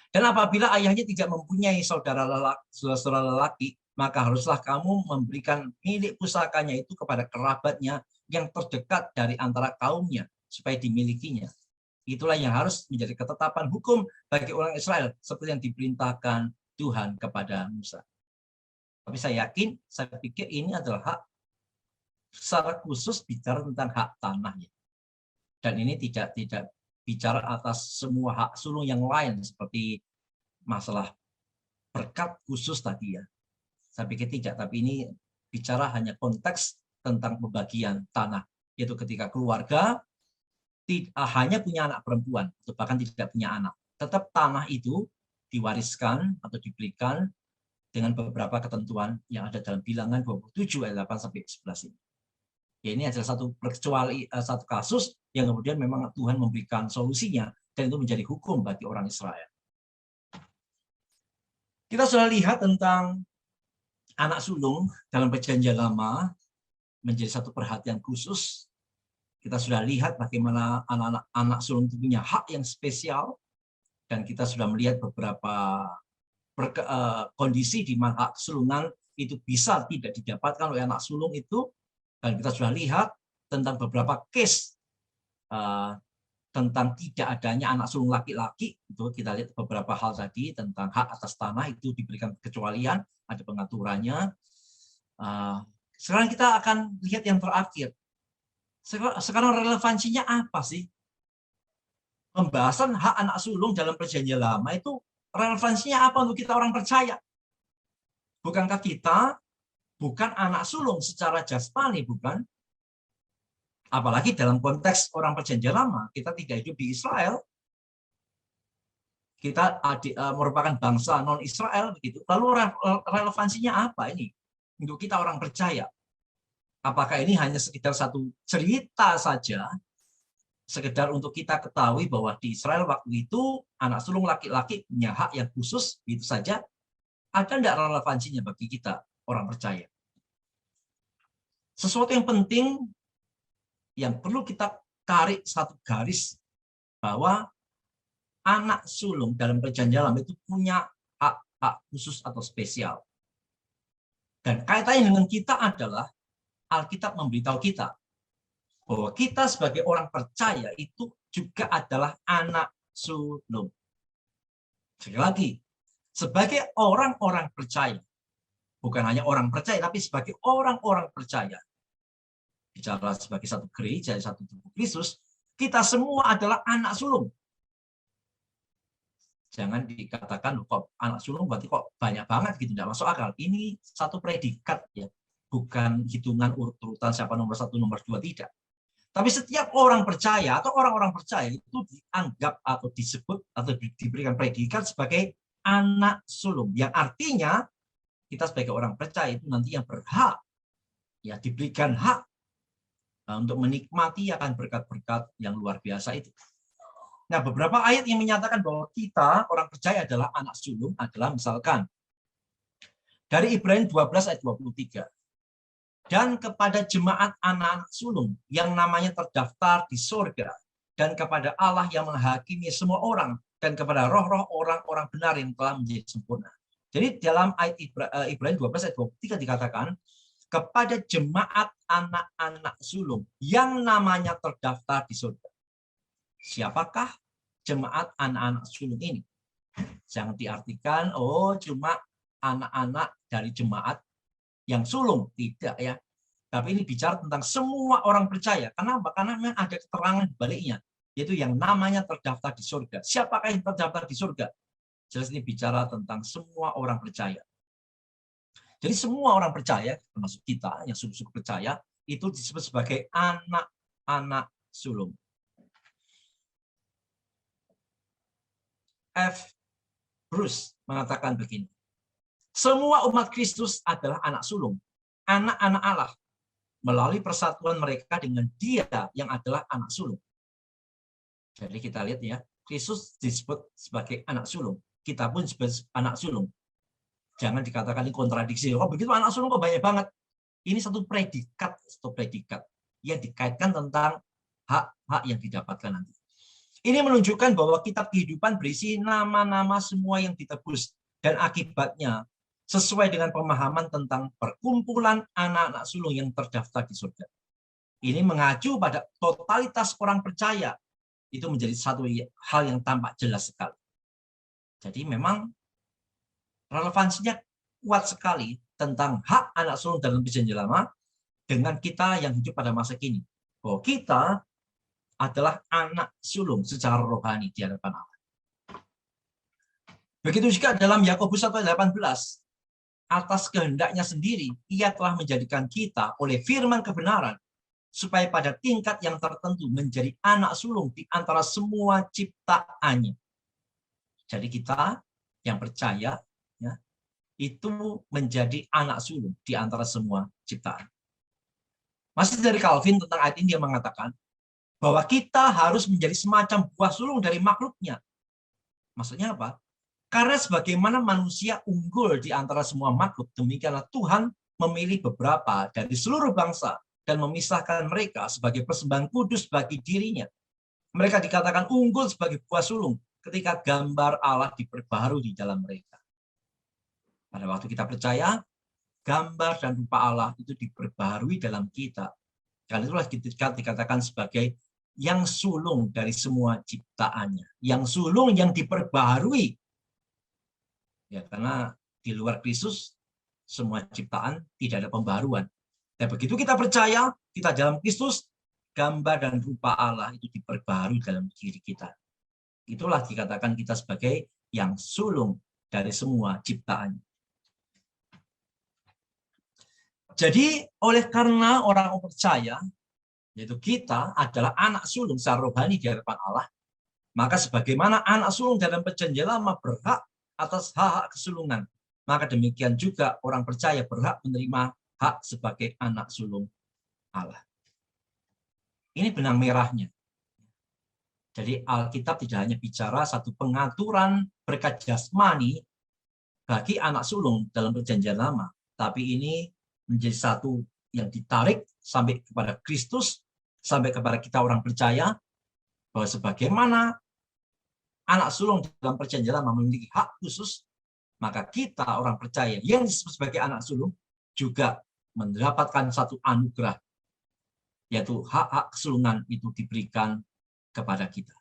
[SPEAKER 1] Dan apabila ayahnya tidak mempunyai saudara lelaki, maka haruslah kamu memberikan milik pusakanya itu kepada kerabatnya yang terdekat dari antara kaumnya, supaya dimilikinya. Itulah yang harus menjadi ketetapan hukum bagi orang Israel, seperti yang diperintahkan Tuhan kepada Musa. Tapi saya pikir ini adalah hak secara khusus bicara tentang hak tanah. Dan ini tidak bicara atas semua hak sulung yang lain, seperti masalah berkat khusus tadi ya. Saya pikir tidak, tapi ini bicara hanya konteks tentang pembagian tanah, yaitu ketika keluarga hanya punya anak perempuan, atau bahkan tidak punya anak. Tetap tanah itu diwariskan atau diberikan dengan beberapa ketentuan yang ada dalam Bilangan 27 ayat 8-11 ini. Ya, ini adalah satu kasus yang kemudian memang Tuhan memberikan solusinya, dan itu menjadi hukum bagi orang Israel. Kita sudah lihat tentang anak sulung dalam Perjanjian Lama menjadi satu perhatian khusus. Kita sudah lihat bagaimana anak sulung itu punya hak yang spesial, dan kita sudah melihat beberapa kondisi di mana hak kesulungan itu bisa tidak didapatkan oleh anak sulung itu, dan kita sudah lihat tentang beberapa case tentang tidak adanya anak sulung laki-laki. Itu kita lihat beberapa hal tadi tentang hak atas tanah itu diberikan kecualian, ada pengaturannya. Sekarang kita akan lihat yang terakhir. Sekarang relevansinya apa sih? Pembahasan hak anak sulung dalam Perjanjian Lama itu relevansinya apa untuk kita orang percaya? Bukankah kita bukan anak sulung secara jasmani, bukan? Apalagi dalam konteks orang Perjanjian Lama, kita tidak hidup di Israel. Kita merupakan bangsa non-Israel begitu. Lalu relevansinya apa ini untuk kita orang percaya? Apakah ini hanya sekedar satu cerita saja, sekedar untuk kita ketahui bahwa di Israel waktu itu anak sulung laki-laki punya hak yang khusus, itu saja? Ada tidak relevansinya bagi kita orang percaya? Sesuatu yang penting yang perlu kita tarik satu garis, bahwa anak sulung dalam Perjanjian Lama itu punya hak khusus atau spesial. Dan kaitannya dengan kita adalah Alkitab memberitahu kita bahwa kita sebagai orang percaya itu juga adalah anak sulung. Sekali lagi, sebagai orang-orang percaya, bukan hanya orang percaya, tapi sebagai orang-orang percaya, bicara sebagai satu gereja, satu tubuh Kristus, kita semua adalah anak sulung. Jangan dikatakan kok anak sulung berarti kok banyak banget gitu, tidak masuk akal. Ini satu predikat ya, bukan hitungan urut-urutan siapa nomor 1, nomor 2, tidak. Tapi setiap orang percaya atau orang-orang percaya itu dianggap atau disebut atau diberikan predikat sebagai anak sulung, yang artinya kita sebagai orang percaya itu nanti yang berhak ya diberikan hak untuk menikmati akan berkat-berkat yang luar biasa itu. Nah, beberapa ayat yang menyatakan bahwa kita orang percaya adalah anak sulung adalah misalkan dari Ibrani 12 ayat 23. Dan kepada jemaat anak-anak sulung yang namanya terdaftar di surga, dan kepada Allah yang menghakimi semua orang, dan kepada roh-roh orang-orang benar yang telah menjadi sempurna. Jadi dalam ayat Ibrani 12 ayat 23 dikatakan, kepada jemaat anak-anak sulung yang namanya terdaftar di surga. Siapakah jemaat anak-anak sulung ini? Jangan diartikan, oh cuma anak-anak dari jemaat yang sulung, tidak ya. Tapi ini bicara tentang semua orang percaya. Kenapa? Karena memang ada keterangan di baliknya, yaitu yang namanya terdaftar di surga. Siapakah yang terdaftar di surga? Jelas ini bicara tentang semua orang percaya. Jadi semua orang percaya, termasuk kita yang sungguh-sungguh percaya, itu disebut sebagai anak-anak sulung. F. Bruce mengatakan begini, semua umat Kristus adalah anak sulung, anak-anak Allah, melalui persatuan mereka dengan Dia yang adalah anak sulung. Jadi kita lihat ya, Kristus disebut sebagai anak sulung. Kita pun sebagai anak sulung. Jangan dikatakan ini kontradiksi. Oh begitu anak sulung kok banyak banget. Ini satu predikat yang dikaitkan tentang hak-hak yang didapatkan nanti. Ini menunjukkan bahwa kitab kehidupan berisi nama-nama semua yang ditebus dan akibatnya sesuai dengan pemahaman tentang perkumpulan anak-anak sulung yang terdaftar di surga. Ini mengacu pada totalitas orang percaya. Itu menjadi satu hal yang tampak jelas sekali. Jadi memang relevansinya kuat sekali tentang hak anak sulung dalam perjanjian lama dengan kita yang hidup pada masa kini. Bahwa kita adalah anak sulung secara rohani di hadapan Allah. Begitu juga dalam Yakobus 1:18, atas kehendaknya sendiri, ia telah menjadikan kita oleh firman kebenaran, supaya pada tingkat yang tertentu menjadi anak sulung di antara semua ciptaannya. Jadi kita yang percaya, ya, itu menjadi anak sulung di antara semua ciptaan. Masih dari Calvin tentang ayat ini dia mengatakan, bahwa kita harus menjadi semacam buah sulung dari makhluknya. Maksudnya apa? Karena sebagaimana manusia unggul di antara semua makhluk, demikianlah Tuhan memilih beberapa dari seluruh bangsa dan memisahkan mereka sebagai persembahan kudus bagi dirinya. Mereka dikatakan unggul sebagai buah sulung ketika gambar Allah diperbaharui di dalam mereka. Pada waktu kita percaya, gambar dan rupa Allah itu diperbaharui dalam kita. Dan itulah kita dikatakan sebagai yang sulung dari semua ciptaannya. Yang sulung yang diperbaharui. Ya, karena di luar Kristus, semua ciptaan tidak ada pembaharuan. Dan begitu kita percaya, kita dalam Kristus, gambar dan rupa Allah itu diperbaharui dalam diri kita. Itulah dikatakan kita sebagai yang sulung dari semua ciptaan. Jadi, oleh karena orang percaya, yaitu kita adalah anak sulung secara rohani di hadapan Allah, maka sebagaimana anak sulung dalam perjanjian lama berhak atas hak kesulungan, maka demikian juga orang percaya berhak menerima hak sebagai anak sulung Allah. Ini benang merahnya. Jadi Alkitab tidak hanya bicara satu pengaturan berkat jasmani bagi anak sulung dalam perjanjian lama, tapi ini menjadi satu yang ditarik sampai kepada Kristus, sampai kepada kita orang percaya, bahwa sebagaimana anak sulung dalam perjanjian lama memiliki hak khusus, maka kita orang percaya yang disebut sebagai anak sulung juga mendapatkan satu anugerah, yaitu hak-hak kesulungan itu diberikan kepada kita.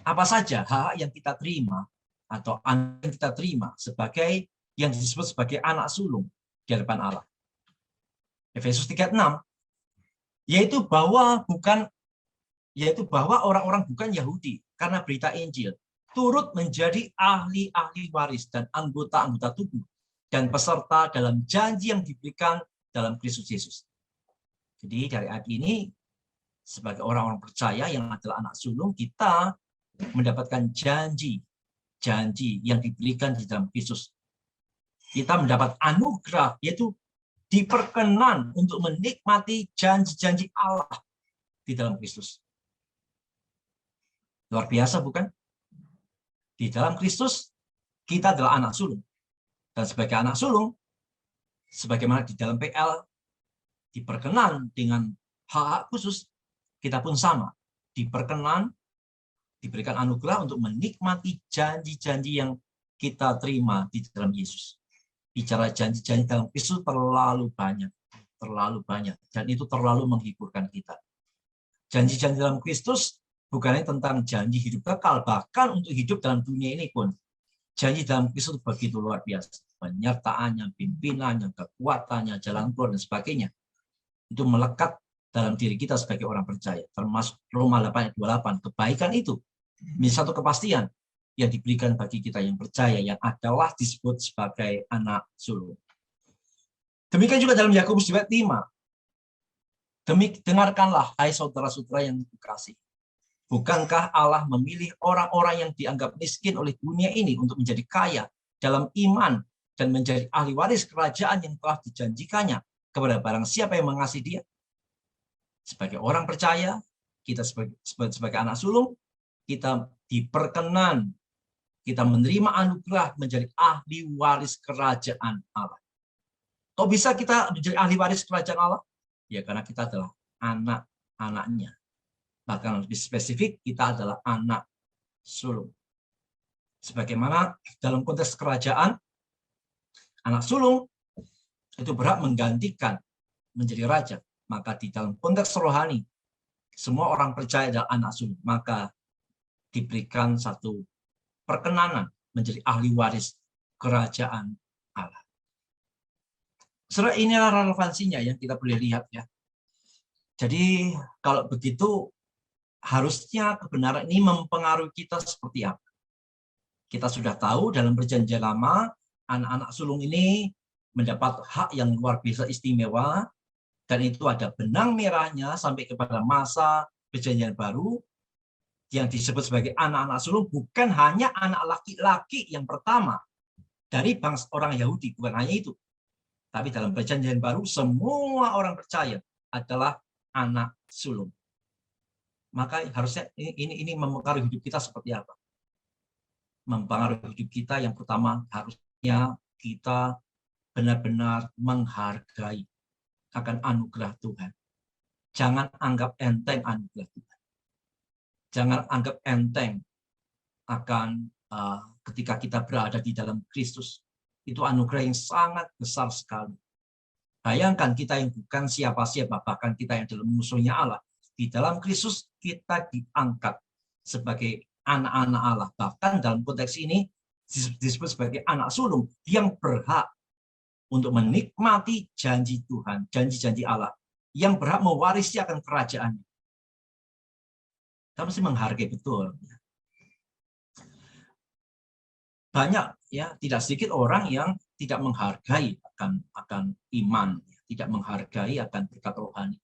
[SPEAKER 1] Apa saja hak yang kita terima atau yang kita terima sebagai yang disebut sebagai anak sulung di hadapan Allah. Efesus 3:6, yaitu bahwa orang-orang bukan Yahudi karena berita Injil turut menjadi ahli-ahli waris dan anggota-anggota tubuh dan peserta dalam janji yang diberikan dalam Kristus Yesus. Jadi dari ayat ini, sebagai orang-orang percaya yang adalah anak sulung, kita mendapatkan janji yang diberikan di dalam Kristus. Kita mendapat anugerah, yaitu diperkenan untuk menikmati janji-janji Allah di dalam Kristus. Luar biasa, bukan? Di dalam Kristus, kita adalah anak sulung. Dan sebagai anak sulung, sebagaimana di dalam PL, diperkenan dengan hak khusus, kita pun sama. Diperkenan, diberikan anugerah untuk menikmati janji-janji yang kita terima di dalam Yesus. Bicara janji-janji dalam Kristus terlalu banyak, dan itu terlalu menghiburkan kita. Janji-janji dalam Kristus bukannya tentang janji hidup kekal, bahkan untuk hidup dalam dunia ini pun janji dalam Kristus begitu luar biasa. Penyertaannya, pimpinannya, kekuatannya, jalan keluar dan sebagainya itu melekat dalam diri kita sebagai orang percaya. Termasuk Roma 8:28, kebaikan itu menjadi satu kepastian yang diberikan bagi kita yang percaya, yang adalah disebut sebagai anak sulung. Demikian juga dalam Yakobus 2:5. Dengarkanlah, hai saudara-saudara yang dikasihi. Bukankah Allah memilih orang-orang yang dianggap miskin oleh dunia ini untuk menjadi kaya dalam iman dan menjadi ahli waris kerajaan yang telah dijanjikannya kepada barang siapa yang mengasihi Dia? Sebagai orang percaya, kita sebagai anak sulung, kita diperkenan, kita menerima anugerah menjadi ahli waris kerajaan Allah. Kok bisa kita menjadi ahli waris kerajaan Allah? Ya karena kita adalah anak-anaknya. Bahkan lebih spesifik, kita adalah anak sulung. Sebagaimana dalam konteks kerajaan, anak sulung itu berhak menggantikan menjadi raja. Maka di dalam konteks rohani, semua orang percaya adalah anak sulung. Maka diberikan satu perkenanan menjadi ahli waris kerajaan Allah. Saudara, inilah relevansinya yang kita boleh lihat ya. Jadi kalau begitu harusnya kebenaran ini mempengaruhi kita seperti apa? Kita sudah tahu dalam perjanjian lama anak-anak sulung ini mendapat hak yang luar biasa istimewa, dan itu ada benang merahnya sampai kepada masa perjanjian baru yang disebut sebagai anak-anak sulung bukan hanya anak laki-laki yang pertama dari bangsa orang Yahudi, bukan hanya itu. Tapi dalam perjanjian baru semua orang percaya adalah anak sulung. Maka harusnya ini mempengaruhi hidup kita seperti apa? Mempengaruhi hidup kita yang pertama harusnya kita benar-benar menghargai akan anugerah Tuhan. Jangan anggap enteng anugerah Tuhan. Jangan anggap enteng akan ketika kita berada di dalam Kristus. Itu anugerah yang sangat besar sekali. Bayangkan kita yang bukan siapa-siapa, bahkan kita yang dalam musuhnya Allah. Di dalam Kristus kita diangkat sebagai anak-anak Allah. Bahkan dalam konteks ini disebut sebagai anak sulung yang berhak untuk menikmati janji Tuhan, janji-janji Allah, yang berhak mewarisi akan kerajaannya. Kita mesti menghargai betul. Banyak ya, tidak sedikit orang yang tidak menghargai akan iman, tidak menghargai akan berkat rohani.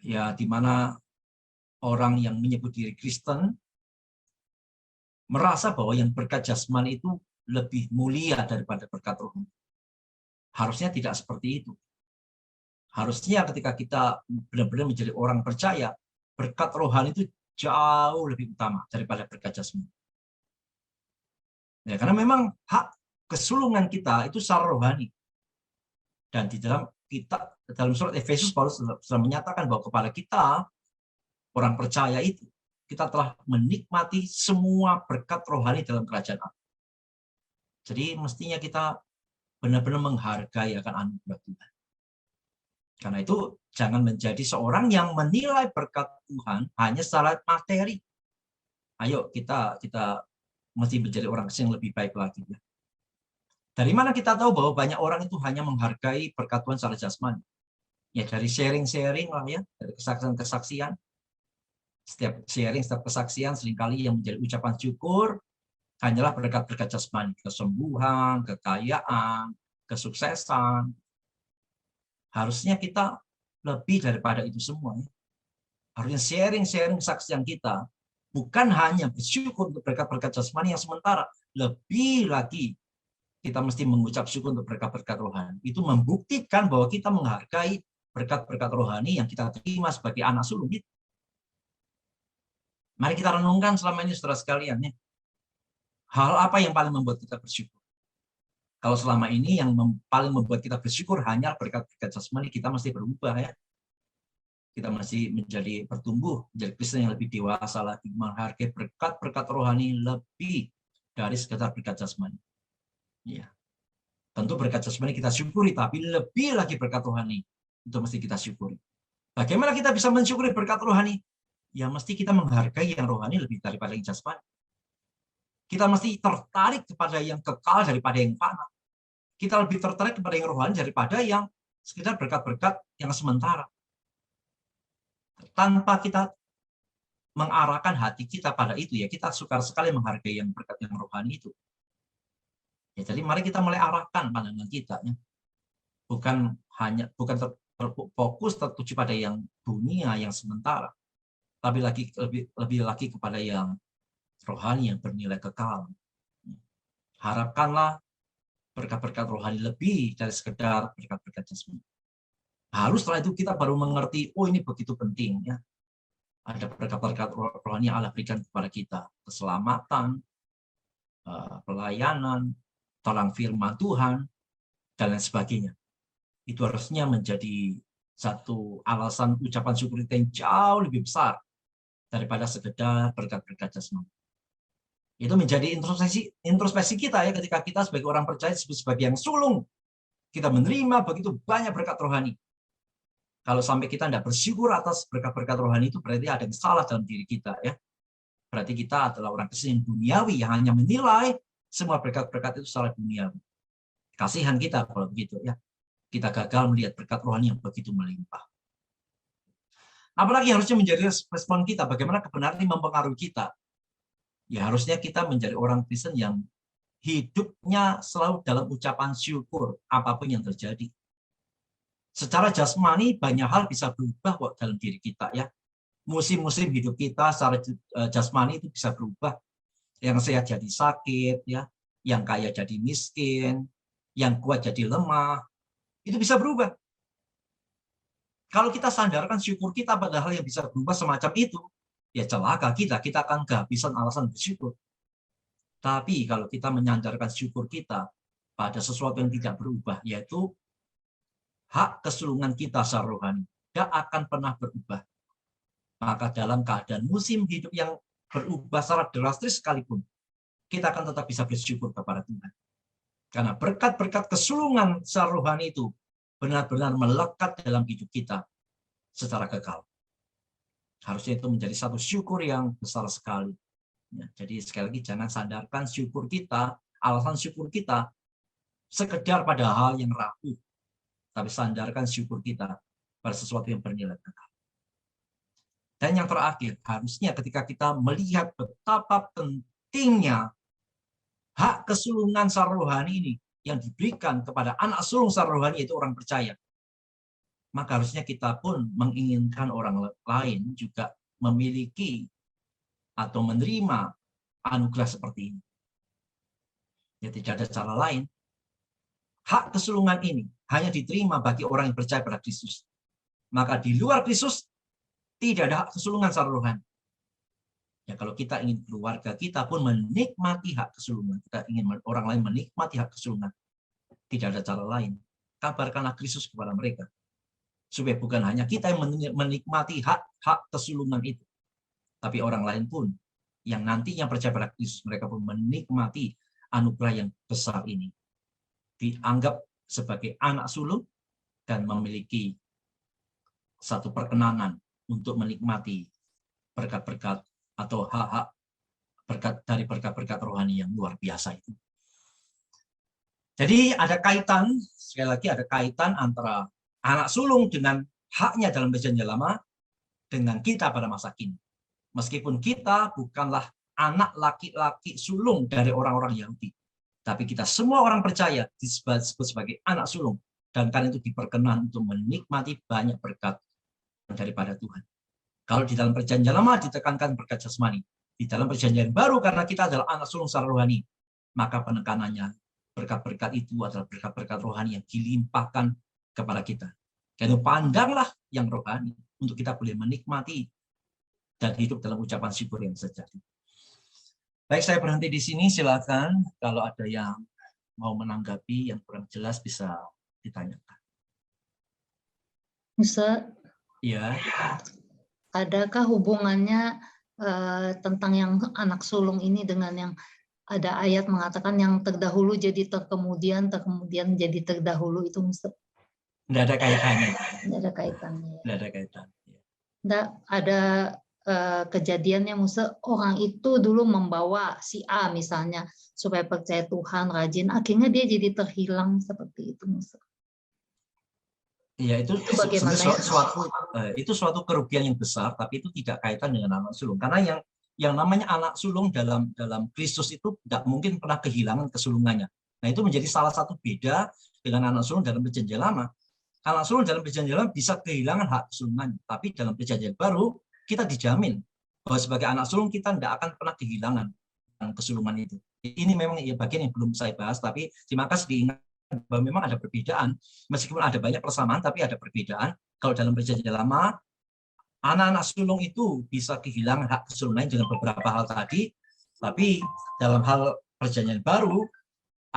[SPEAKER 1] Ya, di mana orang yang menyebut diri Kristen merasa bahwa yang berkat jasmani itu lebih mulia daripada berkat rohani. Harusnya tidak seperti itu. Harusnya ketika kita benar-benar menjadi orang percaya, berkat rohani itu jauh lebih utama daripada berkat jasmani. Ya, karena memang hak kesulungan kita itu secara rohani. Dan di dalam surat Efesus Paulus sudah menyatakan bahwa kepada kita orang percaya itu kita telah menikmati semua berkat rohani dalam kerajaan Allah. Jadi mestinya kita benar-benar menghargai akan anugerah Tuhan. Karena itu jangan menjadi seorang yang menilai berkat Tuhan hanya secara materi. Ayo kita mesti menjadi orang yang lebih baik lagi. Dari mana kita tahu bahwa banyak orang itu hanya menghargai berkat Tuhan secara jasmani? Ya dari sharing-sharing lah ya, dari kesaksian-kesaksian. Setiap sharing, setiap kesaksian seringkali yang menjadi ucapan syukur hanyalah berkat-berkat jasmani, kesembuhan, kekayaan, kesuksesan. Harusnya kita lebih daripada itu semua. Harusnya sharing-sharing kesaksian kita bukan hanya bersyukur untuk berkat-berkat jasmani yang sementara, lebih lagi kita mesti mengucap syukur untuk berkat-berkat rohani. Itu membuktikan bahwa kita menghargai berkat-berkat rohani yang kita terima sebagai anak sulung. Mari kita renungkan selama ini saudara sekalian. Hal apa yang paling membuat kita bersyukur? Kalau selama ini yang paling membuat kita bersyukur hanya berkat-berkat jasmani, kita mesti berubah ya. Kita masih menjadi bertumbuh, menjadi Kristen yang lebih dewasa lagi, menghargai berkat-berkat rohani lebih dari sekedar berkat jasmani. Ya. Tentu berkat jasmani kita syukuri, tapi lebih lagi berkat rohani itu mesti kita syukuri. Bagaimana kita bisa mensyukuri berkat rohani? Ya mesti kita menghargai yang rohani lebih daripada yang jasmani. Kita mesti tertarik kepada yang kekal daripada yang fana. Kita lebih tertarik kepada yang rohani daripada yang sekedar berkat-berkat yang sementara. Tanpa kita mengarahkan hati kita pada itu, ya kita sukar sekali menghargai yang berkat yang rohani itu. Ya, jadi mari kita mulai arahkan pandangan kita, ya. Bukan terfokus tertuju pada yang dunia yang sementara, tapi lebih lagi kepada yang rohani yang bernilai kekal. Harapkanlah berkat-berkat rohani lebih dari sekedar berkat-berkat jasmani. Harus setelah itu kita baru mengerti, oh ini begitu penting ya. Ada berkat-berkat rohani yang Allah berikan kepada kita. Keselamatan, pelayanan, terang firman Tuhan, dan lain sebagainya. Itu harusnya menjadi satu alasan ucapan syukur kita yang jauh lebih besar daripada sekedar berkat-berkat jasmani. Itu menjadi introspeksi kita ya, ketika kita sebagai orang percaya sebagai yang sulung, kita menerima begitu banyak berkat rohani. Kalau sampai kita tidak bersyukur atas berkat-berkat rohani, itu berarti ada yang salah dalam diri kita ya. Berarti kita adalah orang Kristen duniawi yang hanya menilai semua berkat-berkat itu secara duniawi. Kasihan kita kalau begitu ya. Kita gagal melihat berkat rohani yang begitu melimpah. Apalagi harusnya menjadi respon kita, bagaimana kebenaran ini mempengaruhi kita. Ya harusnya kita menjadi orang Kristen yang hidupnya selalu dalam ucapan syukur apapun yang terjadi. Secara jasmani banyak hal bisa berubah kok dalam diri kita ya. Musim-musim hidup kita secara jasmani itu bisa berubah. Yang sehat jadi sakit ya, yang kaya jadi miskin, yang kuat jadi lemah. Itu bisa berubah. Kalau kita sandarkan syukur kita pada hal yang bisa berubah semacam itu, ya celaka kita akan kehabisan alasan bersyukur. Tapi kalau kita menyandarkan syukur kita pada sesuatu yang tidak berubah, yaitu hak kesulungan kita secara rohani, tidak akan pernah berubah. Maka dalam keadaan musim hidup yang berubah secara drastis sekalipun, kita akan tetap bisa bersyukur kepada Tuhan. Karena berkat-berkat kesulungan secara rohani itu benar-benar melekat dalam hidup kita secara kekal. Harusnya itu menjadi satu syukur yang besar sekali. Ya, jadi sekali lagi jangan sandarkan syukur kita, alasan syukur kita sekedar pada hal yang rapuh, tapi sandarkan syukur kita pada sesuatu yang bernilai kekal. Dan yang terakhir, harusnya ketika kita melihat betapa pentingnya hak kesulungan secara rohani ini yang diberikan kepada anak sulung secara rohani, yaitu orang percaya, maka harusnya kita pun menginginkan orang lain juga memiliki atau menerima anugerah seperti ini. Ya, tidak ada cara lain. Hak kesulungan ini hanya diterima bagi orang yang percaya pada Kristus. Maka di luar Kristus tidak ada hak kesulungan secara rohani. Ya, kalau kita ingin keluarga kita pun menikmati hak kesulungan, kita ingin orang lain menikmati hak kesulungan, tidak ada cara lain. Kabarkanlah Kristus kepada mereka. Supaya bukan hanya kita yang menikmati hak kesulungan itu, tapi orang lain pun yang nantinya percaya pada Kristus, mereka pun menikmati anugerah yang besar ini. Dianggap sebagai anak sulung dan memiliki satu perkenanan untuk menikmati berkat-berkat atau hak-hak berkat dari berkat-berkat rohani yang luar biasa itu. Jadi ada kaitan, sekali lagi ada kaitan antara anak sulung dengan haknya dalam Perjanjian Lama dengan kita pada masa kini. Meskipun kita bukanlah anak laki-laki sulung dari orang-orang Yahudi, tapi kita semua orang percaya disebut sebagai anak sulung, dan karena itu diperkenan untuk menikmati banyak berkat daripada Tuhan. Kalau di dalam Perjanjian Lama ditekankan berkat jasmani, di dalam Perjanjian Baru karena kita adalah anak sulung secara rohani, maka penekanannya berkat-berkat itu adalah berkat-berkat rohani yang dilimpahkan kepada kita. Karena pandanglah yang rohani untuk kita boleh menikmati dan hidup dalam ucapan syukur yang sejati. Baik, saya berhenti di sini. Silakan kalau ada yang mau menanggapi yang kurang jelas bisa ditanyakan.
[SPEAKER 2] Ustaz,
[SPEAKER 1] ya.
[SPEAKER 2] Adakah hubungannya tentang yang anak sulung ini dengan yang ada ayat mengatakan yang terdahulu jadi terkemudian jadi terdahulu, itu Ustaz?
[SPEAKER 1] Tidak ada kaitannya.
[SPEAKER 2] Tidak ada kaitannya.
[SPEAKER 1] Tidak ada kaitan.
[SPEAKER 2] Tidak ada kejadiannya, Musa, orang itu dulu membawa si A misalnya supaya percaya Tuhan, rajin, akhirnya dia jadi terhilang seperti itu, Musa.
[SPEAKER 1] Iya, itu suatu kerugian yang besar, tapi itu tidak kaitan dengan anak sulung. Karena yang namanya anak sulung dalam Kristus itu tidak mungkin pernah kehilangan kesulungannya. Nah, itu menjadi salah satu beda dengan anak sulung dalam Perjanjian Lama. Anak sulung dalam Perjanjian Lama bisa kehilangan hak kesulungannya, tapi dalam Perjanjian Baru kita dijamin bahwa sebagai anak sulung kita tidak akan pernah kehilangan kesulungan itu. Ini memang ya bagian yang belum saya bahas, tapi terima kasih diingat bahwa memang ada perbedaan, meskipun ada banyak persamaan, tapi ada perbedaan. Kalau dalam Perjanjian Lama Anak-anak sulung itu bisa kehilangan hak kesulungan dengan beberapa hal tadi, tapi dalam hal perjanjian baru,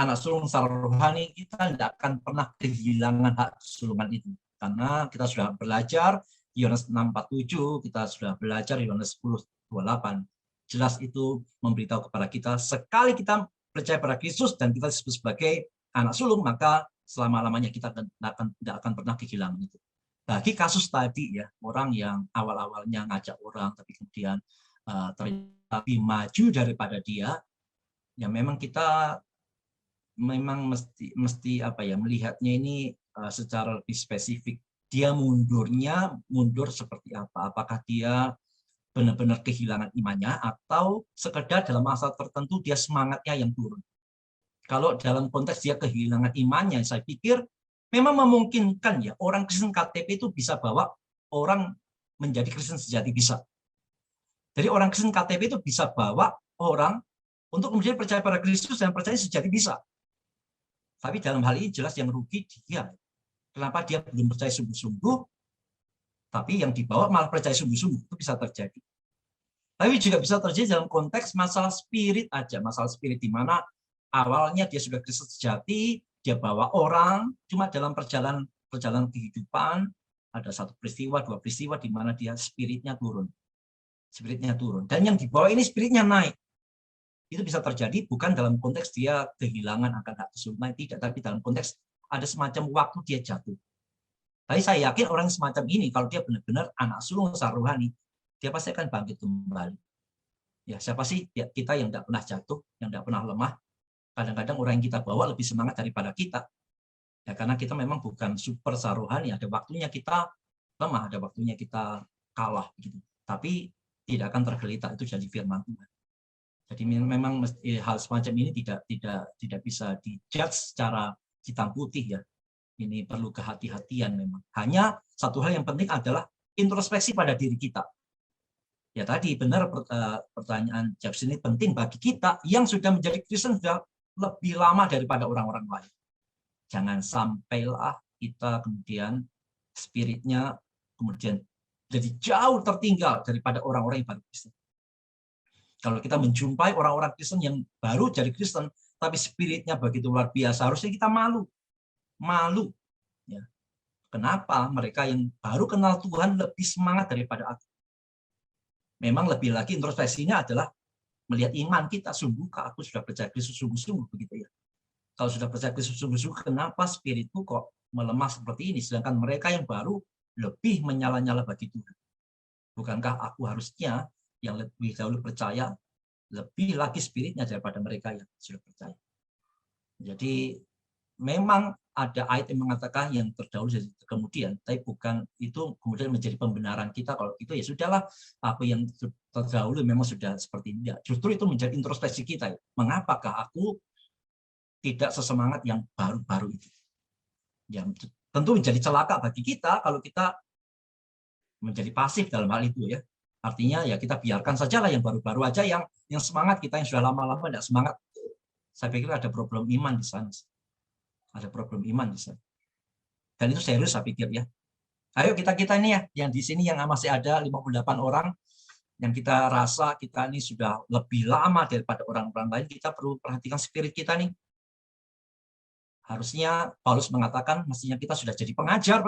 [SPEAKER 1] anak sulung secara rohani kita tidak akan pernah kehilangan hak kesulungan itu. Karena kita sudah belajar Yohanes 6:47, kita sudah belajar Yohanes 10:28. Jelas itu memberitahu kepada kita, sekali kita percaya pada Kristus dan kita disebut sebagai anak sulung, maka selama-lamanya kita tidak akan pernah kehilangan itu. Bagi kasus tadi ya, orang yang awal-awalnya ngajak orang, tapi kemudian tapi maju daripada dia, ya memang kita memang mesti apa ya, melihatnya ini secara lebih spesifik. Dia mundur seperti apa? Apakah dia benar-benar kehilangan imannya atau sekedar dalam masa tertentu dia semangatnya yang turun? Kalau dalam konteks dia kehilangan imannya, saya pikir memang memungkinkan ya orang Kristen KTP itu bisa bawa orang menjadi Kristen sejati, bisa. Jadi orang Kristen KTP itu bisa bawa orang untuk kemudian percaya pada Kristus dan percaya sejati, bisa. Tapi dalam hal ini jelas yang rugi dia. Kenapa dia belum percaya sungguh-sungguh, tapi yang dibawa malah percaya sungguh-sungguh, itu bisa terjadi. Tapi juga bisa terjadi dalam konteks masalah spirit aja, masalah spirit di mana awalnya dia sudah Kristen sejati, dia bawa orang, cuma dalam perjalanan kehidupan ada satu peristiwa, dua peristiwa di mana dia spiritnya turun. Spiritnya turun. Dan yang dibawa ini spiritnya naik. Itu bisa terjadi bukan dalam konteks dia kehilangan akan hak kesulungan, tidak, tapi dalam konteks ada semacam waktu dia jatuh. Tapi saya yakin orang semacam ini, kalau dia benar-benar anak sulung secara rohani, dia pasti akan bangkit kembali. Ya, siapa sih kita yang tidak pernah jatuh, yang tidak pernah lemah? Kadang-kadang orang yang kita bawa lebih semangat daripada kita. Ya, karena kita memang bukan super saruhani, ada waktunya kita lemah, ada waktunya kita kalah gitu. Tapi tidak akan tergelitak, itu jadi firman Tuhan. Jadi memang hal semacam ini tidak bisa dijudge secara hitam putih ya. Ini perlu kehati-hatian memang. Hanya satu hal yang penting adalah introspeksi pada diri kita. Ya tadi benar pertanyaan Jabs ini penting bagi kita yang sudah menjadi Kristen sudah lebih lama daripada orang-orang lain. Jangan sampailah kita kemudian spiritnya kemudian jadi jauh tertinggal daripada orang-orang yang baru Kristen. Kalau kita menjumpai orang-orang Kristen yang baru jadi Kristen, tapi spiritnya begitu luar biasa, harusnya kita malu. Malu. Ya. Kenapa? Mereka yang baru kenal Tuhan lebih semangat daripada aku. Memang lebih lagi introspeksinya adalah melihat iman kita, sungguhkah aku sudah percaya Kristus sungguh-sungguh, begitu ya. Kalau sudah percaya Kristus sungguh-sungguh, kenapa spiritku kok melemah seperti ini, sedangkan mereka yang baru lebih menyala-nyala bagi Tuhan. Bukankah aku harusnya yang lebih dahulu percaya, lebih lagi spiritnya daripada mereka yang sudah percaya. Jadi memang ada ayat yang mengatakan yang terdahulu jadi kemudian, tapi bukan itu kemudian menjadi pembenaran kita. Kalau itu ya sudahlah, apa yang terdahulu memang sudah seperti ini. Justru itu menjadi introspeksi kita. Mengapakah aku tidak sesemangat yang baru-baru itu? Ya, tentu menjadi celaka bagi kita kalau kita menjadi pasif dalam hal itu ya. Artinya ya kita biarkan sajalah yang baru-baru aja, yang semangat, kita yang sudah lama-lama tidak semangat. Saya pikir ada problem iman di sana. Ada problem iman di sana. Dan itu serius saya pikir ya. Ayo kita ini ya, yang di sini yang masih ada 58 orang, yang kita rasa kita ini sudah lebih lama daripada orang-orang lain, kita perlu perhatikan spirit kita nih. Harusnya Paulus mengatakan mestinya kita sudah jadi pengajar.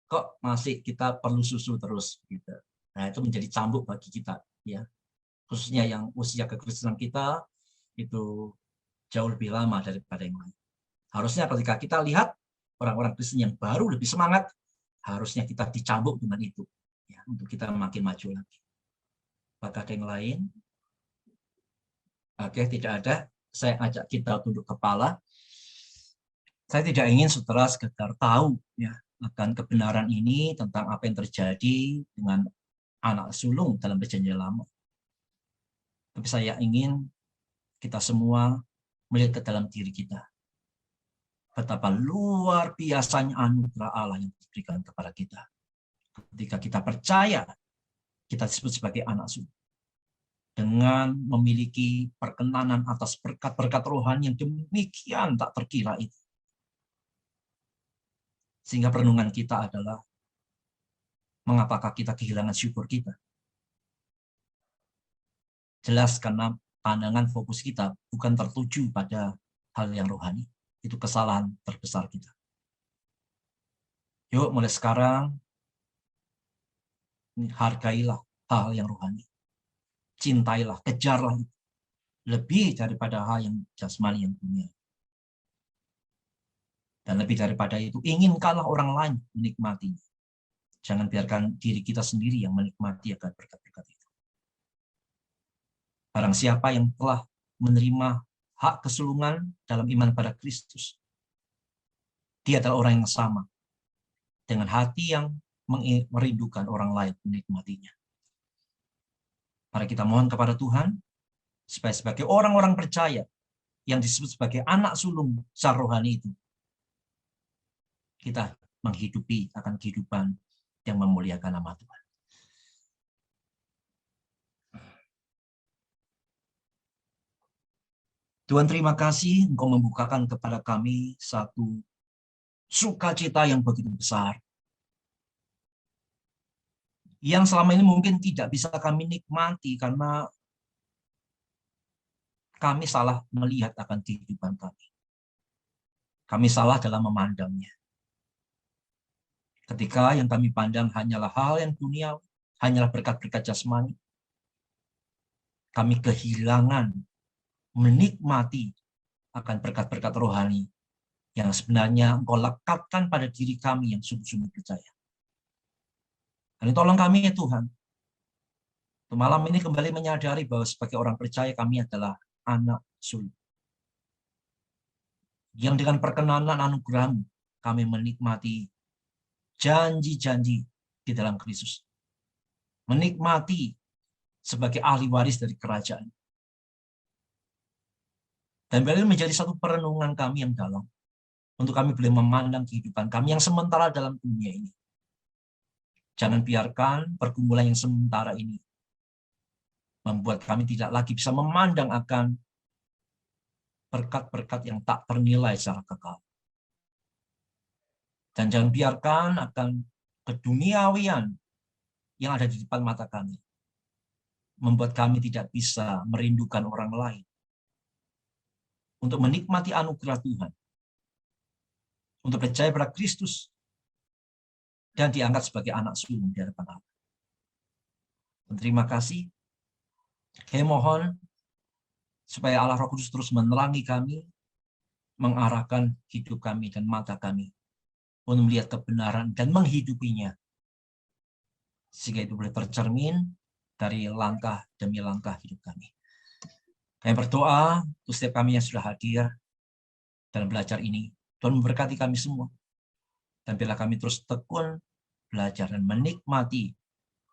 [SPEAKER 1] Kok masih kita perlu susu terus gitu. Nah, itu menjadi cambuk bagi kita ya. Khususnya yang usia kekristenan kita itu jauh lebih lama daripada yang lain. Harusnya ketika kita lihat orang-orang Kristen yang baru lebih semangat, harusnya kita dicambuk dengan itu ya, untuk kita makin maju lagi. Apakah ada yang lain? Oke, tidak ada. Saya ajak kita tunduk kepala. Saya tidak ingin saudara sekedar tahu ya akan kebenaran ini tentang apa yang terjadi dengan anak sulung dalam perjanjian lama. Tapi saya ingin kita semua melihat ke dalam diri kita. Betapa luar biasanya anugerah Allah yang diberikan kepada kita. Ketika kita percaya, kita disebut sebagai anak sulung. Dengan memiliki perkenanan atas berkat-berkat rohani yang demikian tak terkira itu. Sehingga perenungan kita adalah, Mengapakah kita kehilangan syukur kita? Jelas karena pandangan fokus kita bukan tertuju pada hal yang rohani. Itu kesalahan terbesar kita. Yuk mulai sekarang, hargailah hal yang rohani. Cintailah, kejarlah itu. Lebih daripada hal yang jasmani yang dunia. Dan lebih daripada itu, inginkanlah orang lain menikmatinya. Jangan biarkan diri kita sendiri yang menikmati akan berkat-berkat itu. Barang siapa yang telah menerima hak kesulungan dalam iman pada Kristus, dia adalah orang yang sama, dengan hati yang merindukan orang lain menikmatinya. Mari kita mohon kepada Tuhan, supaya sebagai orang-orang percaya, yang disebut sebagai anak sulung secara rohani itu, kita menghidupi akan kehidupan yang memuliakan nama Tuhan. Tuhan, terima kasih Engkau membukakan kepada kami satu sukacita yang begitu besar, yang selama ini mungkin tidak bisa kami nikmati karena kami salah melihat akan kehidupan kami. Kami salah dalam memandangnya. Ketika yang kami pandang hanyalah hal yang dunia, hanyalah berkat-berkat jasmani, kami kehilangan menikmati akan berkat-berkat rohani yang sebenarnya Engkau lekatkan pada diri kami yang sungguh-sungguh percaya. Dan tolong kami ya Tuhan, untuk malam ini kembali menyadari bahwa sebagai orang percaya kami adalah anak sulung. Yang dengan perkenanan anugerah-Mu kami menikmati janji-janji di dalam Kristus. Menikmati sebagai ahli waris dari kerajaan. Dan berarti menjadi satu perenungan kami yang dalam. Untuk kami boleh memandang kehidupan kami yang sementara dalam dunia ini. Jangan biarkan pergumulan yang sementara ini membuat kami tidak lagi bisa memandang akan berkat-berkat yang tak ternilai secara kekal. Dan jangan biarkan akan keduniawian yang ada di depan mata kami membuat kami tidak bisa merindukan orang lain untuk menikmati anugerah Tuhan, untuk percaya pada Kristus, dan diangkat sebagai anak sulung di hadapan Allah. Terima kasih. Kami mohon supaya Allah Roh Kudus terus menerangi kami, mengarahkan hidup kami dan mata kami untuk melihat kebenaran dan menghidupinya, sehingga itu boleh tercermin dari langkah demi langkah hidup kami. Kami berdoa untuk setiap kami yang sudah hadir dalam belajar ini. Tuhan memberkati kami semua. Dan bila kami terus tekun belajar dan menikmati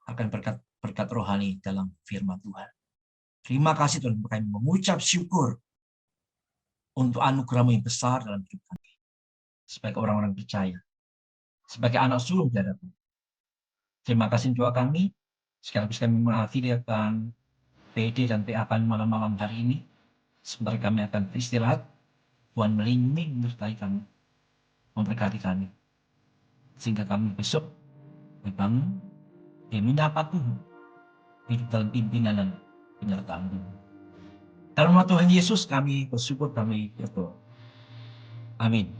[SPEAKER 1] akan berkat-berkat rohani dalam firman Tuhan. Terima kasih Tuhan, kami mengucap syukur untuk anugerah-Mu yang besar dalam hidup kami. Sebagai orang-orang percaya. Sebagai anak sulung di hadapan. Terima kasih doa kami. Sekaligus kami mengakhiri akan PD dan PA kami malam-malam hari ini. Sebentar kami akan beristirahat. Tuhan melindungi menyertai kami. Memberkati kami. Sehingga kami besok berbangun dan mendapat Tuhan. Hidup dalam pimpinan dan penyertaan Tuhan. Dalam nama Tuhan Yesus kami bersyukur, kami berdoa. Amin.